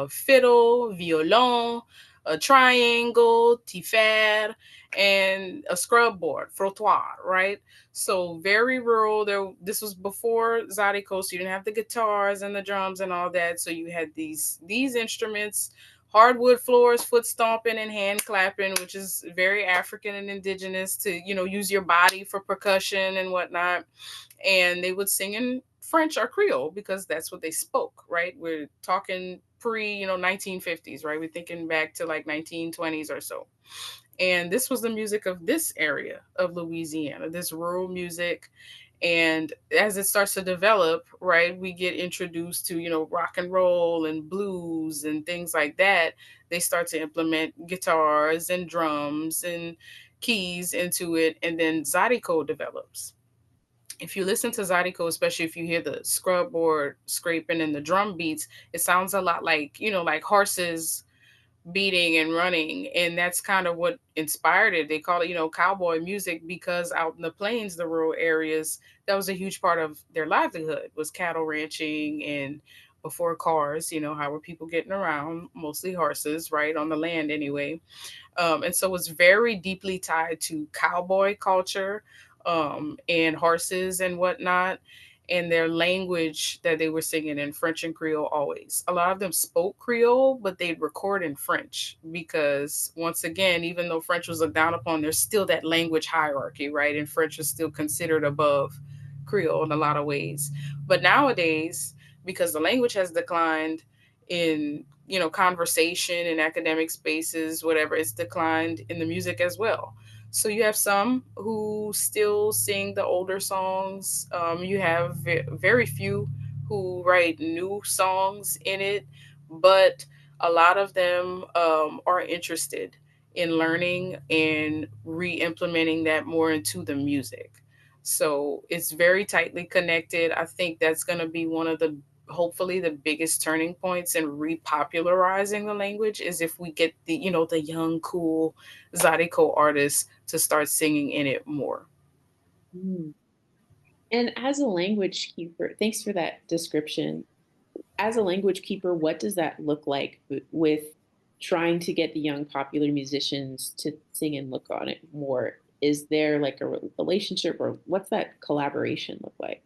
fiddle, violon, a triangle, tifere, and a scrub board, frottoir, right? So very rural. This was before Zydeco, so you didn't have the guitars and the drums and all that. So you had these instruments, hardwood floors, foot stomping and hand clapping, which is very African and indigenous to use your body for percussion and whatnot. And they would sing in French or Creole because that's what they spoke, right? We're talking pre 1950s, right? We're thinking back to like 1920s or so. And this was the music of this area of Louisiana, this rural music. And as it starts to develop, right, we get introduced to, rock and roll and blues and things like that. They start to implement guitars and drums and keys into it. And then Zydeco develops. If you listen to Zydeco, especially if you hear the scrub board scraping and the drum beats, it sounds a lot like, like horses beating and running, and that's kind of what inspired it. They call it cowboy music because out in the plains, the rural areas, that was a huge part of their livelihood, was cattle ranching. And before cars, how were people getting around? Mostly horses, right, on the land anyway. And so it's very deeply tied to cowboy culture, and horses and whatnot, and their language that they were singing in French and Creole always. A lot of them spoke Creole, but they'd record in French because, once again, even though French was looked down upon, there's still that language hierarchy, right? And French is still considered above Creole in a lot of ways. But nowadays, because the language has declined in conversation in academic spaces, whatever, it's declined in the music as well. So you have some who still sing the older songs. You have very few who write new songs in it, but a lot of them are interested in learning and re-implementing that more into the music. So it's very tightly connected. I think that's going to be one of the, hopefully, the biggest turning points in repopularizing the language, is if we get the young cool Zydeco artists to start singing in it more. Mm. And as a language keeper, thanks for that description. As a language keeper, what does that look like with trying to get the young popular musicians to sing and look on it more? Is there like a relationship, or what's that collaboration look like?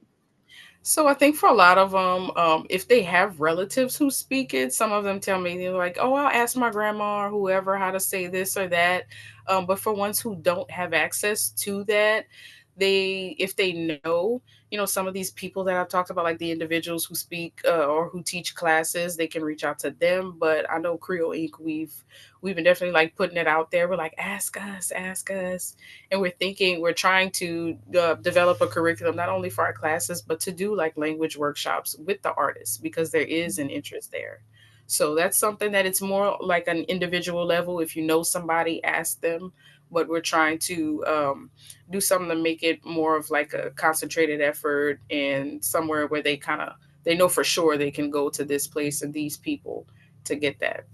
So I think for a lot of them, if they have relatives who speak it, some of them tell me they're like, "Oh, I'll ask my grandma or whoever how to say this or that." But for ones who don't have access to that, if they know, some of these people that I've talked about, like the individuals who speak or who teach classes, they can reach out to them. But I know Creole Inc. We've been definitely like putting it out there. We're like, ask us, and we're trying to develop a curriculum not only for our classes but to do like language workshops with the artists, because there is an interest there. So that's something that it's more like an individual level. If you know somebody, ask them. But we're trying to do something to make it more of like a concentrated effort, and somewhere where they know for sure they can go to this place and these people to get that.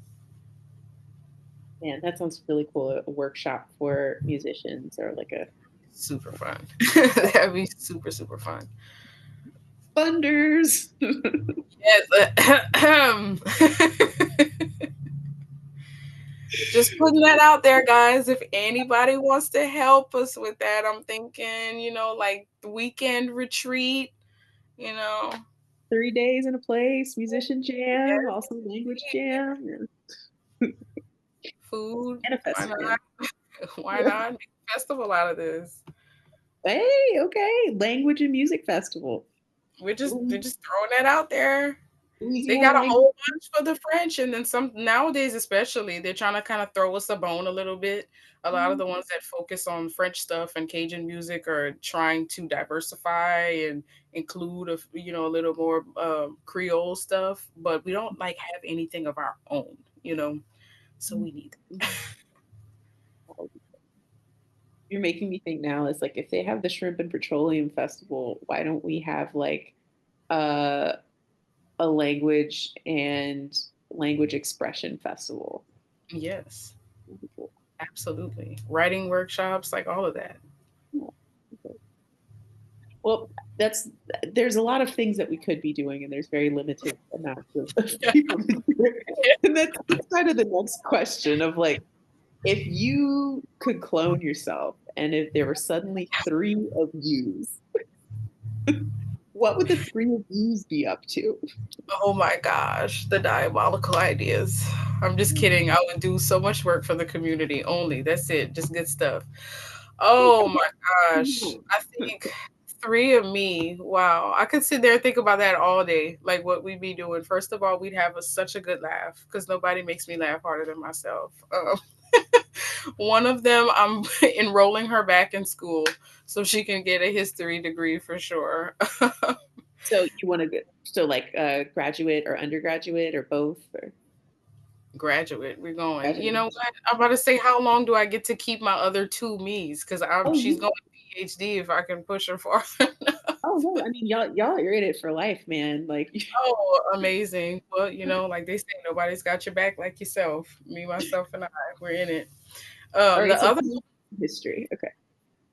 Man, that sounds really cool. A workshop for musicians, or like a Super fun. That'd be super, super fun. funders. Yes. Just putting that out there, guys. If anybody wants to help us with that, I'm thinking, like the weekend retreat, you know. 3 days in a place, musician jam, Yes, also language jam. Food. Why Manifest, man. not? Why not make a festival out of this? Hey, okay. Language and music festival. We're just throwing that out there. They Louisiana got a language. whole bunch for the French, and then some nowadays, especially, they're trying to kind of throw us a bone a little bit. A lot of the ones that focus on French stuff and Cajun music are trying to diversify and include a little more Creole stuff, but we don't like have anything of our own, so we need You're making me think now is like if they have the Shrimp and Petroleum Festival, why don't we have like uh, a language expression festival? yes, absolutely. Writing workshops, like all of that. Well, that's there's a lot of things that we could be doing, and there's very limited amounts of people to do it. And that's kind of the next question of like, if you could clone yourself, and if there were suddenly three of yous, what would the three of yous be up to? Oh my gosh, the diabolical ideas. I'm just kidding. I would do so much work for the community only. That's it. Just good stuff. Oh my gosh. I think three of me. Wow. I could sit there and think about that all day. Like what we'd be doing. First of all, we'd have such a good laugh because nobody makes me laugh harder than myself. One of them, I'm enrolling her back in school so she can get a history degree for sure. So you want to get so like graduate or undergraduate or both or Graduate, we're going. You know graduate? what? I'm about to say, how long do I get to keep my other two me's? Because I'm Oh, she's you. going to PhD if I can push her far. Oh no, I mean y'all are in it for life, man. Like, Oh, amazing. Well, like they say, nobody's got your back like yourself. Me, myself, and I, we're in it. all right, The so other, history. Okay.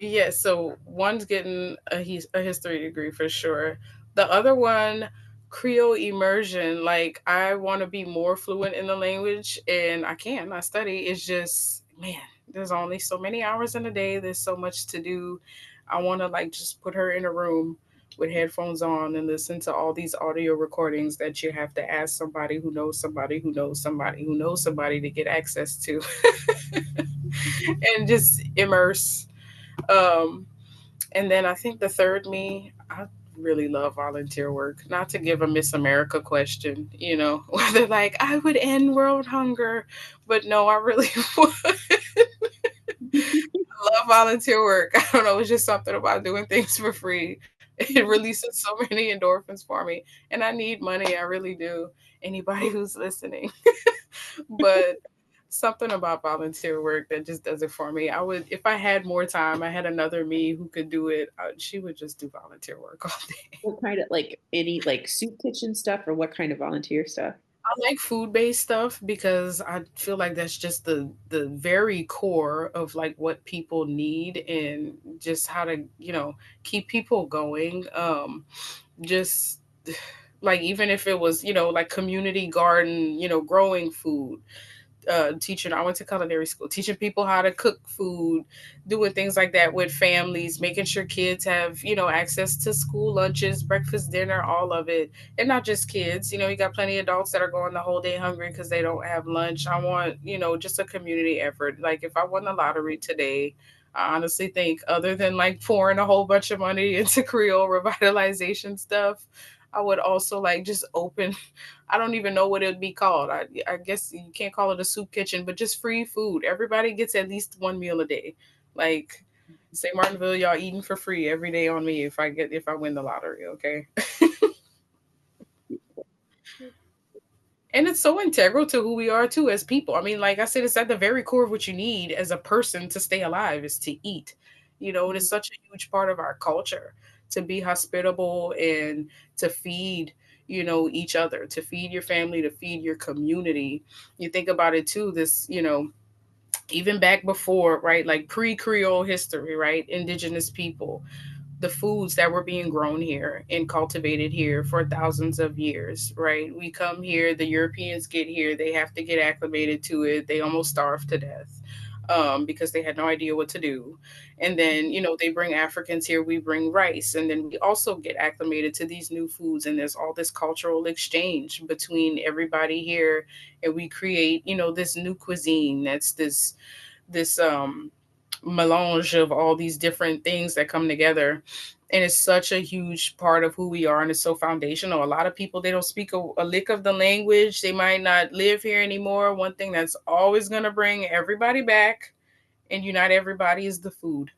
yes, so one's getting a history degree for sure. The other one, Creole immersion. Like I want to be more fluent in the language, and I can. I study. It's just, man, there's only so many hours in a day. There's so much to do. I want to like just put her in a room with headphones on and listen to all these audio recordings that you have to ask somebody who knows somebody who knows somebody who knows somebody to get access to, and just immerse. Um, and then I think the third me, I really love volunteer work. Not to give a Miss America question, where they're like, I would end world hunger. But no, I really would. Love volunteer work. I don't know. It's just something about doing things for free. It releases so many endorphins for me. And I need money. I really do. Anybody who's listening. But something about volunteer work that just does it for me. I would, if I had more time, I had another me who could do it. She would just do volunteer work all day. What kind of like any like soup kitchen stuff or what kind of volunteer stuff? I like food-based stuff because I feel like that's just the very core of like what people need and just how to, keep people going. Just like even if it was, like community garden, growing food, teaching. I went to culinary school, teaching people how to cook food, doing things like that with families, making sure kids have access to school lunches, breakfast, dinner, all of it, and not just kids. You got plenty of adults that are going the whole day hungry because they don't have lunch. I want just a community effort. Like if I won the lottery today. I honestly think, other than like pouring a whole bunch of money into Creole revitalization stuff, I would also like just open, I don't even know what it would be called. I guess you can't call it a soup kitchen, but just free food. Everybody gets at least one meal a day. Like St. Martinville, y'all eating for free every day on me if I win the lottery, okay? And it's so integral to who we are too as people. I mean, like I said, it's at the very core of what you need as a person to stay alive is to eat. And it's such a huge part of our culture to be hospitable and to feed, each other, to feed your family, to feed your community. You think about it too, this, even back before, right? Like pre-Creole history, right? Indigenous people, the foods that were being grown here and cultivated here for thousands of years, right? We come here, the Europeans get here, they have to get acclimated to it, they almost starve to death. because they had no idea what to do. And then, they bring Africans here, we bring rice, and then we also get acclimated to these new foods. And there's all this cultural exchange between everybody here, and we create, this new cuisine that's this melange of all these different things that come together. And it's such a huge part of who we are, and it's so foundational. A lot of people, they don't speak a lick of the language, they might not live here anymore. One thing that's always going to bring everybody back and unite everybody is the food.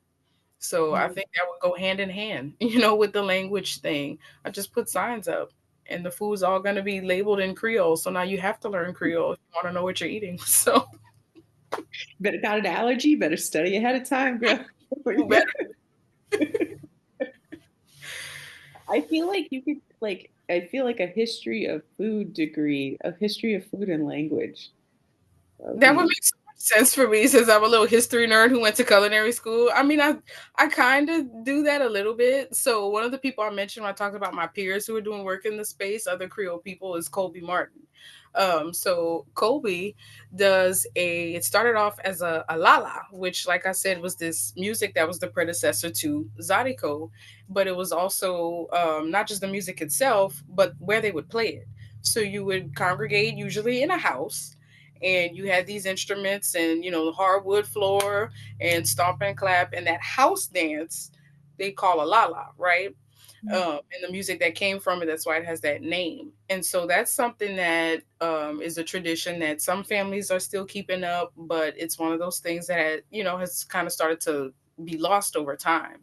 So I Mhm. think that would go hand in hand, with the language thing. I just put signs up, and the food's all going to be labeled in Creole, so now you have to learn Creole if you want to know what you're eating. So Better got an allergy, better study ahead of time, girl. you better. I feel like you could like I feel like a history of food degree, a history of food and language. That would That would be make so much sense for me since I'm a little history nerd who went to culinary school. I mean, I kind of do that a little bit. So one of the people I mentioned when I talked about my peers who are doing work in the space, other Creole people, is Colby Martin. So Colby it started off as a lala, which, like I said, was this music that was the predecessor to Zydeco, but it was also not just the music itself, but where they would play it. So you would congregate usually in a house, and you had these instruments and, the hardwood floor and stomp and clap, and that house dance they call a la, right? And the music that came from it, that's why it has that name. And so that's something that is a tradition that some families are still keeping up, but it's one of those things that, has kind of started to be lost over time.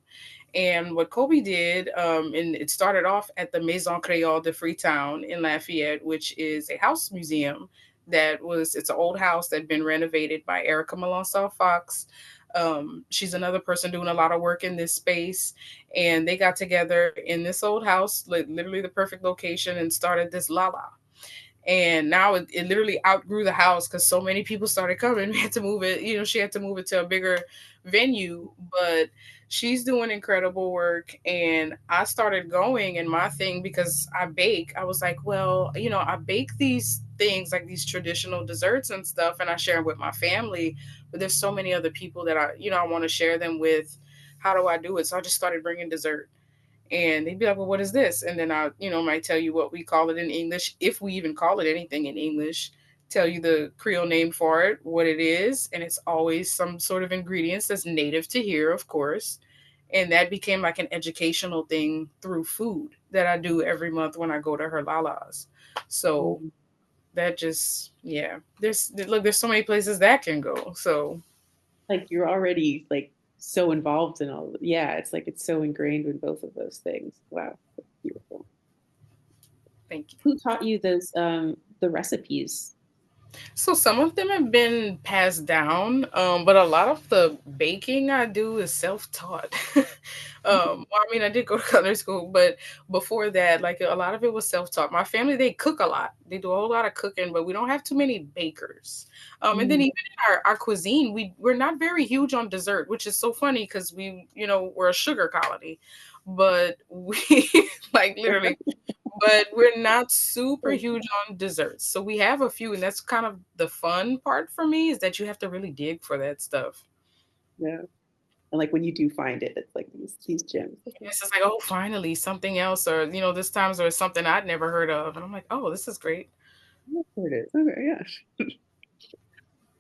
And what Kobe did, and it started off at the Maison Creole de Freetown in Lafayette, which is a house museum it's an old house that had been renovated by Erica Malonsa Fox. She's another person doing a lot of work in this space. And they got together in this old house, like literally the perfect location, and started this Lala. And now it literally outgrew the house because so many people started coming. We had to move it, she had to move it to a bigger venue. But she's doing incredible work, and I started going. And my thing, because I bake, I was like, well, I bake these things, like these traditional desserts and stuff, and I share them with my family, but there's so many other people that I want to share them with. How do I do it? So I just started bringing dessert, and they'd be like, well, what is this? And then I, might tell you what we call it in English, if we even call it anything in English, tell you the Creole name for it, what it is. And it's always some sort of ingredients that's native to here, of course. And that became like an educational thing through food that I do every month when I go to her Lala's. So that just, yeah, there's so many places that can go. So like you're already like so involved in all of it. Yeah, it's like it's so ingrained in both of those things. Wow, that's beautiful. thank you. Who taught you those the recipes? So some of them have been passed down, but a lot of the baking I do is self-taught. Well, I mean, I did go to culinary school, but before that, like a lot of it was self-taught. My family, they cook a lot. They do a whole lot of cooking, but we don't have too many bakers. And then Mm. even in our cuisine, we're not very huge on dessert, which is so funny because we're a sugar colony, but we like literally, but we're not super huge on desserts. So we have a few, and that's kind of the fun part for me, is that you have to really dig for that stuff. Yeah, and like when you do find it, it's like these gems. Okay. It's just like, oh, finally something else, or this time there's something I'd never heard of, and I'm like, oh, this is great. There it is. Okay, yeah.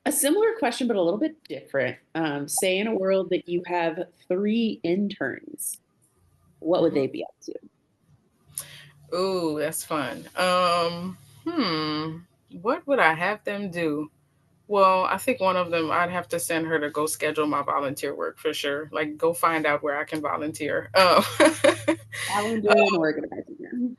A similar question, but a little bit different. Say in a world that you have three interns, what would Hmm. they be up to? Ooh, that's fun. What would I have them do? Well, I think one of them, I'd have to send her to go schedule my volunteer work for sure. Like, go find out where I can volunteer. Calendar and organizing.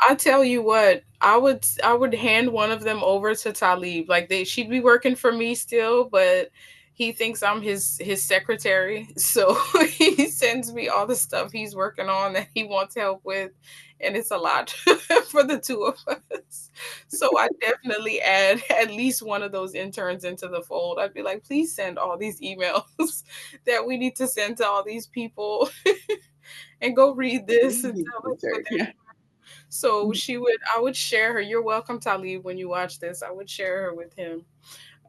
I tell you what, I would hand one of them over to Talib. Like she'd be working for me still, but he thinks I'm his secretary. So he sends me all the stuff he's working on that he wants help with, and it's a lot for the two of us. So I definitely add at least one of those interns into the fold. I'd be like, please send all these emails that we need to send to all these people, and go read this and tell us what they're. Yeah. So I would share her. You're welcome, Talib, when you watch this. I would share her with him.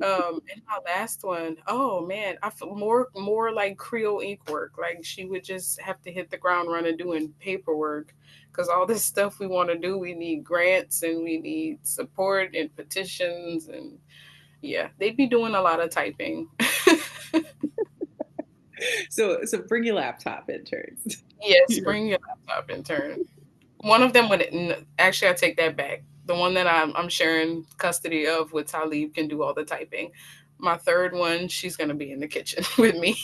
And my last one, oh man, I feel more like Creole ink work. Like she would just have to hit the ground running doing paperwork, because all this stuff we want to do, we need grants and we need support and petitions, and yeah, they'd be doing a lot of typing. So bring your laptop, interns. Yes, Yeah. bring your laptop in turn. One of them would actually, I take that back. The one that I'm sharing custody of with Talib can do all the typing. My third one, she's gonna be in the kitchen with me.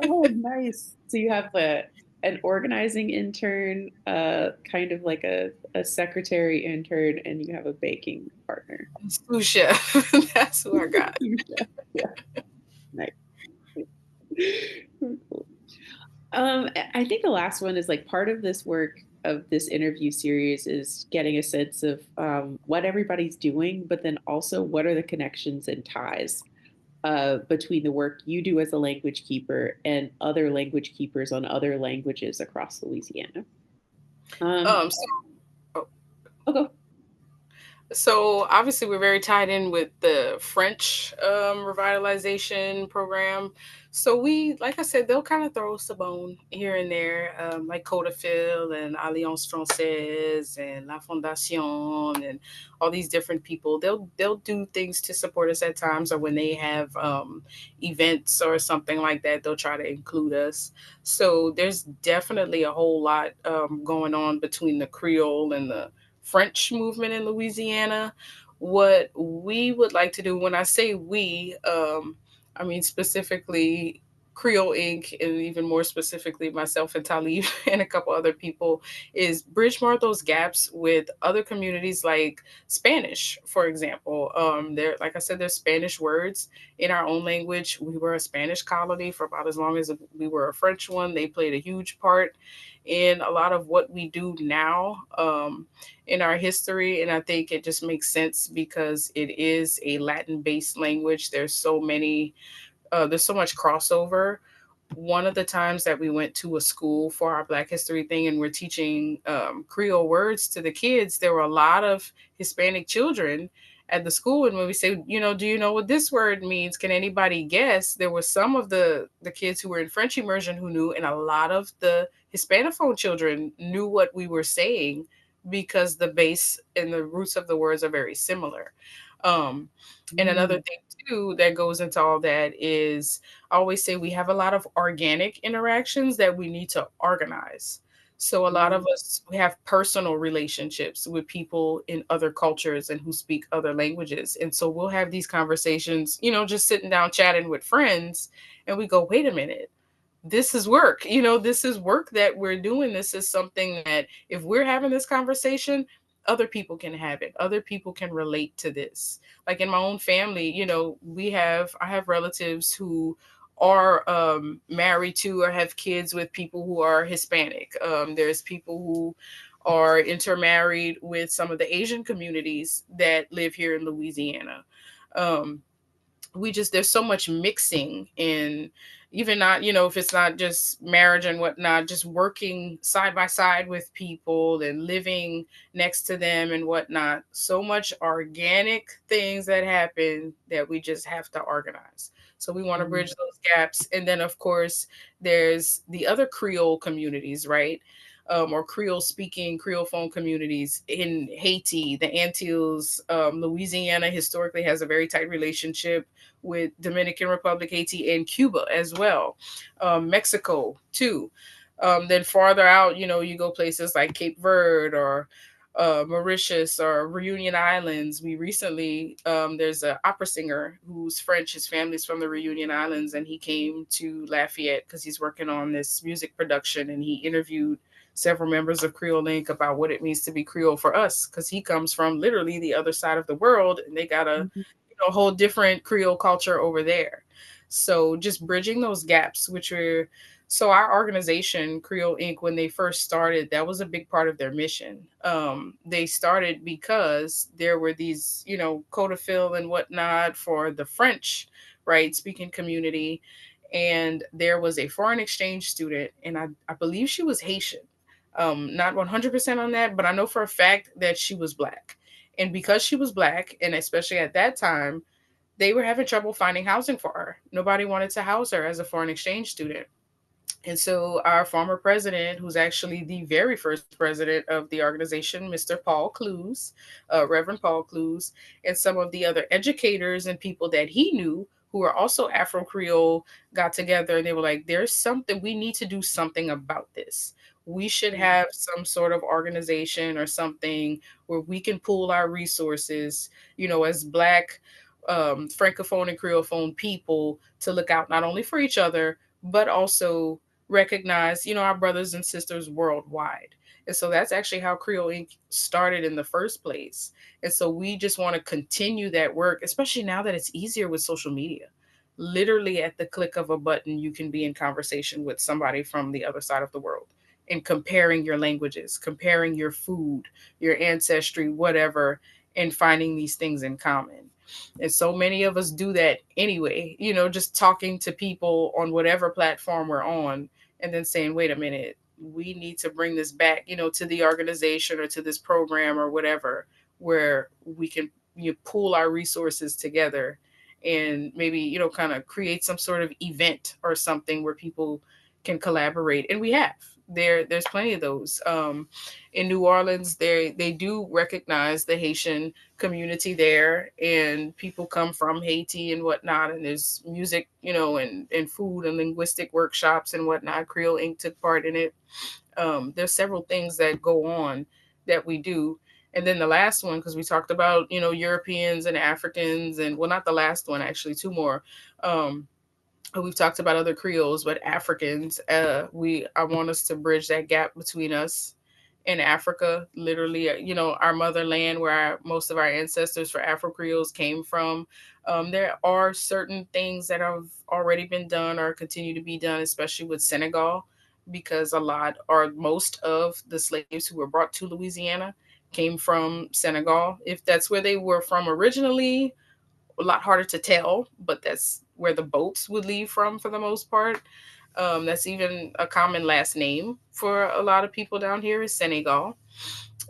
Oh, nice. So you have an organizing intern, kind of like a secretary intern, and you have a baking partner. Sous chef. That's who I got. Yeah, nice. Cool. I think the last one is like part of this work of this interview series is getting a sense of what everybody's doing, but then also what are the connections and ties between the work you do as a language keeper and other language keepers on other languages across Louisiana. Um, So, oh, okay. so obviously we're very tied in with the French revitalization program. So we, like I said, they'll kind of throw us a bone here and there, like Codafil and Alliance Française and La Fondation and all these different people. They'll do things to support us at times, or when they have events or something like that, they'll try to include us. So there's definitely a whole lot going on between the Creole and the French movement in Louisiana. What we would like to do, when I say we, I mean specifically Creole Inc., and even more specifically myself and Talib and a couple other people, is bridge more of those gaps with other communities, like Spanish, for example. There, like I said, there's Spanish words in our own language. We were a Spanish colony for about as long as we were a French one. They played a huge part in a lot of what we do now. In our history. And I think it just makes sense because it is a Latin based language. There's so much crossover. One of the times that we went to a school for our Black History thing and we're teaching Creole words to the kids, there were a lot of Hispanic children at the school. And when we say, do you know what this word means? Can anybody guess? There were some of the kids who were in French immersion who knew, and a lot of the Hispanophone children knew what we were saying because the base and the roots of the words are very similar. Um, and another Mm, thing too that goes into all that is, I always say we have a lot of organic interactions that we need to organize. So a lot of mm, us, we have personal relationships with people in other cultures and who speak other languages. And so we'll have these conversations, just sitting down chatting with friends, and we go, wait a minute, this is work. This is work that we're doing. This is something that if we're having this conversation, other people can have it. Other people can relate to this. Like in my own family, I have relatives who are married to or have kids with people who are Hispanic. There's people who are intermarried with some of the Asian communities that live here in Louisiana. Um, there's so much mixing in, even not, if it's not just marriage and whatnot, just working side by side with people and living next to them and whatnot. So much organic things that happen that we just have to organize. So we want to mm, bridge those gaps. And then of course there's the other Creole communities, right? Or Creole speaking, Creole phone communities in Haiti, the Antilles. Louisiana historically has a very tight relationship with Dominican Republic, Haiti, and Cuba as well. Mexico too. Then farther out, you go places like Cape Verde or Mauritius or Reunion Islands. We recently, there's an opera singer who's French. His family's from the Reunion Islands, and he came to Lafayette because he's working on this music production, and he interviewed several members of Creole Link about what it means to be Creole for us, because he comes from literally the other side of the world, and they got mhm, a whole different Creole culture over there. So just bridging those gaps, which were, so our organization Creole Inc., when they first started, that was a big part of their mission. They started because there were these, Codafil and whatnot for the French, right, speaking community, and there was a foreign exchange student, and I believe she was Haitian. Not 100% on that, but I know for a fact that she was Black. And because she was Black, and especially at that time, they were having trouble finding housing for her. Nobody wanted to house her as a foreign exchange student. And so our former president, who's actually the very first president of the organization, Mr. Paul Clues, Reverend Paul Clues, and some of the other educators and people that he knew who were also Afro Creole got together and they were like, there's something, we need to do something about this. We should Mm. have some sort of organization or something where we can pool our resources, as Black, Francophone and Creolephone people to look out not only for each other, but also recognize, our brothers and sisters worldwide. And so that's actually how Creole Inc. started in the first place. And so we just want to continue that work, especially now that it's easier with social media. Literally at the click of a button, you can be in conversation with somebody from the other side of the world and comparing your languages, comparing your food, your ancestry, whatever, and finding these things in common. And so many of us do that anyway, just talking to people on whatever platform we're on and then saying, wait a minute, we need to bring this back, to the organization or to this program or whatever, where we can pool our resources together and maybe, kind of create some sort of event or something where people can collaborate. And we have. There's plenty of those. In New Orleans, they do recognize the Haitian community there, and people come from Haiti and whatnot, and there's music, and food and linguistic workshops and whatnot. Creole Inc. took part in it. There's several things that go on that we do. And then the last one, because we talked about, Europeans and Africans, and well, not the last one, actually, two more. Um, we've talked about other Creoles, but Africans, I want us to bridge that gap between us and Africa. Literally, our motherland, where most of our ancestors for Afro Creoles came from. There are certain things that have already been done or continue to be done, especially with Senegal, because a lot or most of the slaves who were brought to Louisiana came from Senegal. If that's where they were from originally, a lot harder to tell, but that's where the boats would leave from for the most part. That's even a common last name for a lot of people down here is Senegal.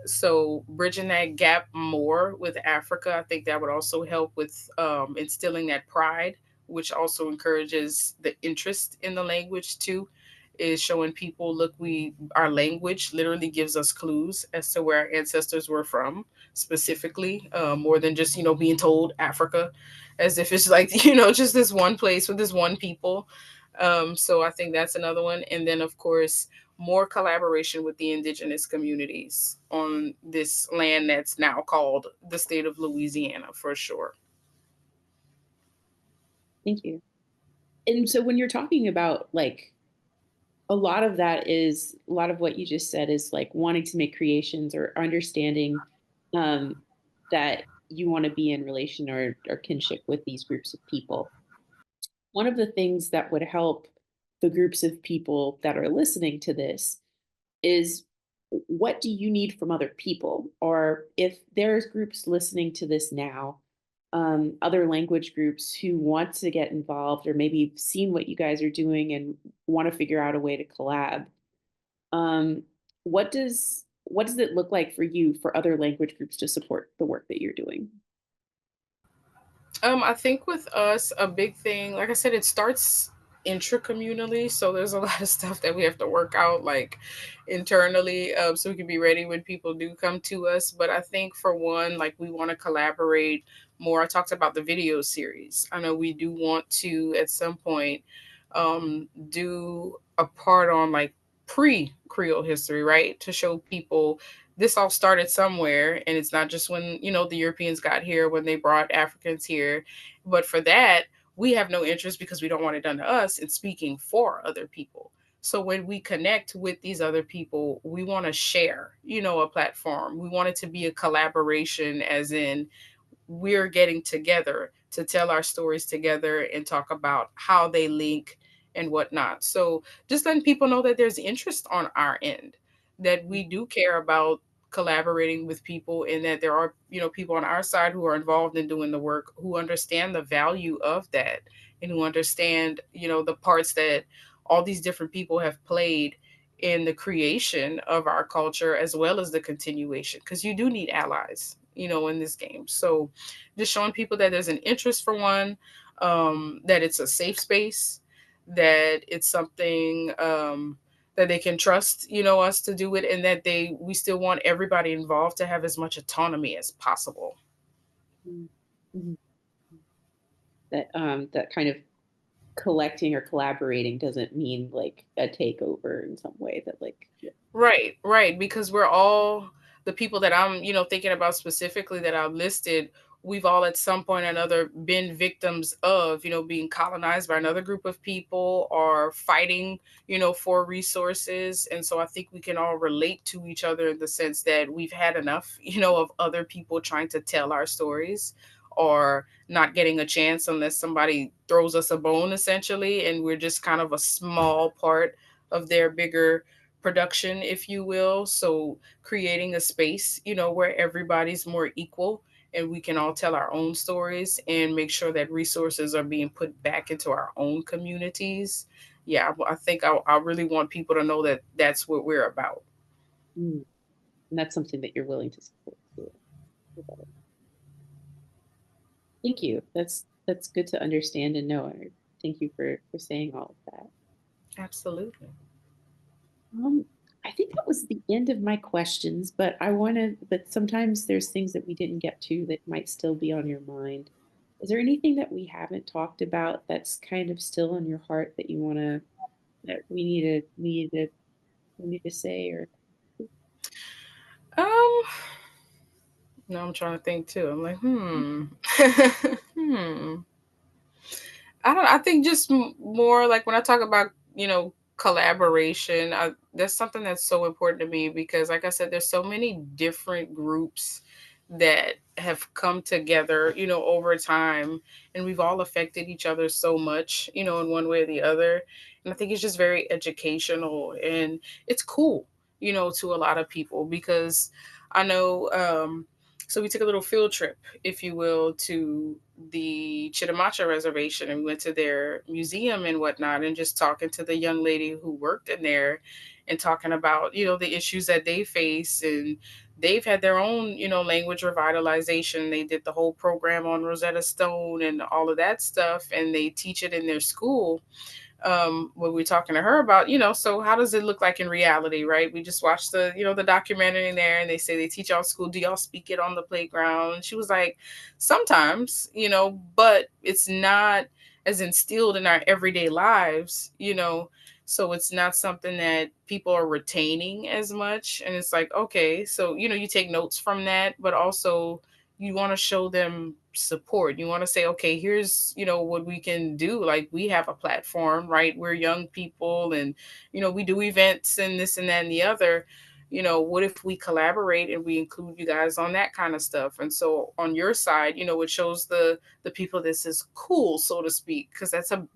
So bridging that gap more with Africa, I think that would also help with instilling that pride, which also encourages the interest in the language too. Is showing people, look, we our language literally gives us clues as to where our ancestors were from, specifically, more than just being told Africa, as if it's like just this one place with this one people. So I think that's another one, and then of course more collaboration with the indigenous communities on this land that's now called the state of Louisiana, for sure. Thank you. And so when you're talking about like a lot of that is a lot of what you just said is like wanting to make creations or understanding um, that you want to be in relation or kinship with these groups of people. One of the things that would help the groups of people that are listening to this is what do you need from other people? Or if there's groups listening to this now, other language groups who want to get involved or maybe seen what you guys are doing and want to figure out a way to collab, um, what does it look like for you for other language groups to support the work that you're doing? I think with us, a big thing, like I said, it starts intracommunally. So there's a lot of stuff that we have to work out, like internally, so we can be ready when people do come to us. But I think for one, like we want to collaborate more. I talked about the video series. I know we do want to at some point do a part on like pre Creole history, right? To show people this all started somewhere, and it's not just when the Europeans got here, when they brought Africans here. But for that, we have no interest because we don't want it done to us in speaking for other people. So when we connect with these other people, we want to share, a platform. We want it to be a collaboration, as in we're getting together to tell our stories together and talk about how they link and whatnot. So just letting people know that there's interest on our end, that we do care about collaborating with people, and that there are people on our side who are involved in doing the work, who understand the value of that, and who understand the parts that all these different people have played in the creation of our culture as well as the continuation, because you do need allies. in this game. So just showing people that there's an interest for one, that it's a safe space, that it's something that they can trust, us to do it, and that we still want everybody involved to have as much autonomy as possible. Mm. Mhm. That kind of collecting or collaborating doesn't mean like a takeover in some way that like yeah. Right, right. Because we're all the people that I'm, thinking about specifically that I've listed, we've all at some point or another been victims of, being colonized by another group of people or fighting, for resources. And so I think we can all relate to each other in the sense that we've had enough, of other people trying to tell our stories or not getting a chance unless somebody throws us a bone, essentially. And we're just kind of a small part of their bigger production, if you will. So creating a space, where everybody's more equal and we can all tell our own stories and make sure that resources are being put back into our own communities. Yeah, I think I really want people to know that that's what we're about. Mm. And that's something that you're willing to support too. Thank you. That's good to understand and know. Thank you for saying all of that. Absolutely. Um, I think that was the end of my questions, but but sometimes there's things that we didn't get to that might still be on your mind. Is there anything that we haven't talked about that's kind of still on your heart that you want to, that we need to say or? Um, no, I'm trying to think too. I'm like, hmm. I don't. I think just more like when I talk about collaboration. That's something that's so important to me because, like I said, there's so many different groups that have come together, over time, and we've all affected each other so much, in one way or the other. And I think it's just very educational and it's cool, to a lot of people because I know. So we took a little field trip, if you will, to the Chitamacha Reservation, and we went to their museum and whatnot, and just talking to the young lady who worked in there, and talking about the issues that they face, and they've had their own language revitalization. They did the whole program on Rosetta Stone and all of that stuff, and they teach it in their school. When we are talking to her about, so how does it look like in reality, right? We just watched the documentary in there, and they say they teach y'all school. Do y'all speak it on the playground? And she was like, sometimes, but it's not as instilled in our everyday lives, so it's not something that people are retaining as much. And it's like, okay, so, you take notes from that, but also you want to show them support. You want to say, okay, here's, what we can do. Like we have a platform, right? We're young people and, we do events and this and that and the other. What if we collaborate and we include you guys on that kind of stuff? And so on your side, it shows the people this is cool, so to speak, because that's a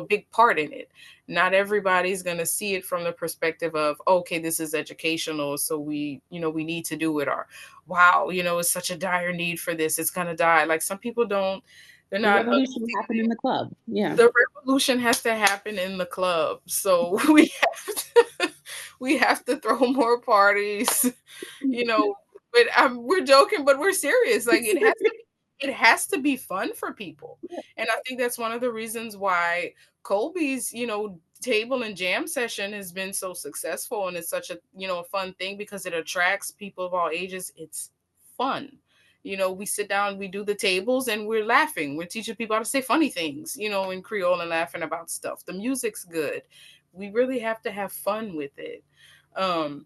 big part in it. Not everybody's going to see it from the perspective of, okay, this is educational, so we need to do it, or wow, it's such a dire need for this, it's going to die. Like some people don't, they're The not revolution happened in the club. Yeah. the revolution has to happen in the club. So we have to throw more parties, you know. But we're joking, but we're serious. Like it has to be fun for people, and I think that's one of the reasons why Colby's table and jam session has been so successful, and it's such a fun thing because it attracts people of all ages. It's fun. We sit down, we do the tables, and we're laughing. We're teaching people how to say funny things, in Creole and laughing about stuff. The music's good. We really have to have fun with it. Um,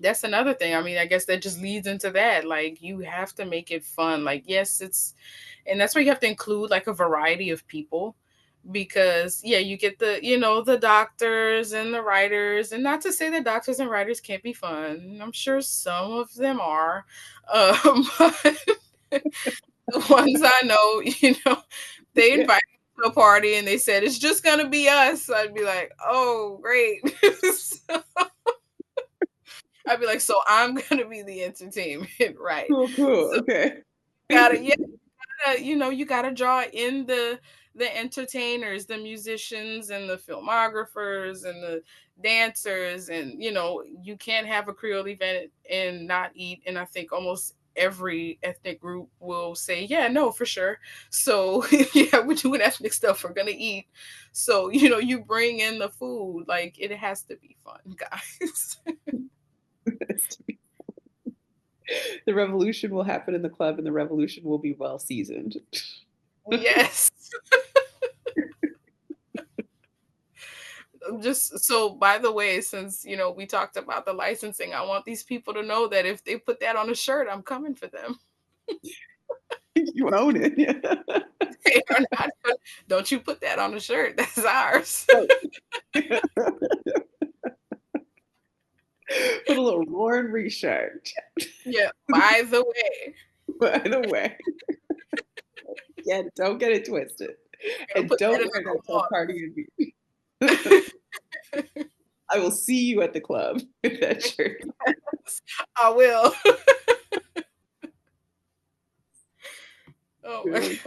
that's another thing. I mean, I guess that just leads into that. Like, you have to make it fun. Like, yes, and that's where you have to include like a variety of people because, yeah, you get the doctors and the writers. And not to say that doctors and writers can't be fun. I'm sure some of them are. But the ones I know, they Yeah. invited me to a party and they said, it's just going to be us. I'd be like, oh, great. So I'd be like, so I'm gonna be the entertainment, right? Cool, cool. So Okay. gotta yeah, you gotta draw in the entertainers, the musicians and the filmographers and the dancers, and you can't have a Creole event and not eat. And I think almost every ethnic group will say, yeah, no, for sure. So yeah, we're doing ethnic stuff. We're gonna eat. So, you bring in the food. Like it has to be fun, guys. The revolution will happen in the club, and the revolution will be well seasoned. Yes. Just so by the way, since we talked about the licensing, I want these people to know that if they put that on a shirt, I'm coming for them. You own it. Yeah. They are not don't you put that on a shirt. That's ours. Put a little Lauren Richard. Yeah, by the way. By the way, yeah, don't get it twisted, Gonna and put that don't in wear our that to a party with me. blog. I will see you at the club with that shirt. I will. Oh my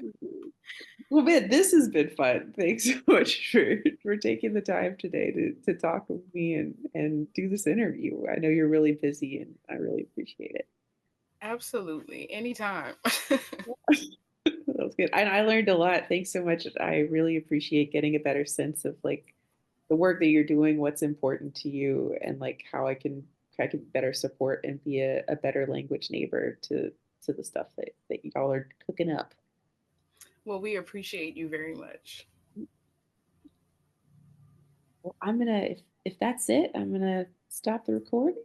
Well, man, this has been fun. Thanks so much for taking the time today to talk with me and do this interview. I know you're really busy, and I really appreciate it. Absolutely. Anytime. That was good. And I learned a lot. Thanks so much. I really appreciate getting a better sense of like the work that you're doing, what's important to you, and like how I can better support and be a better language neighbor to the stuff that y'all are cooking up. Well, we appreciate you very much. Well, I'm gonna if that's it, I'm gonna stop the recording.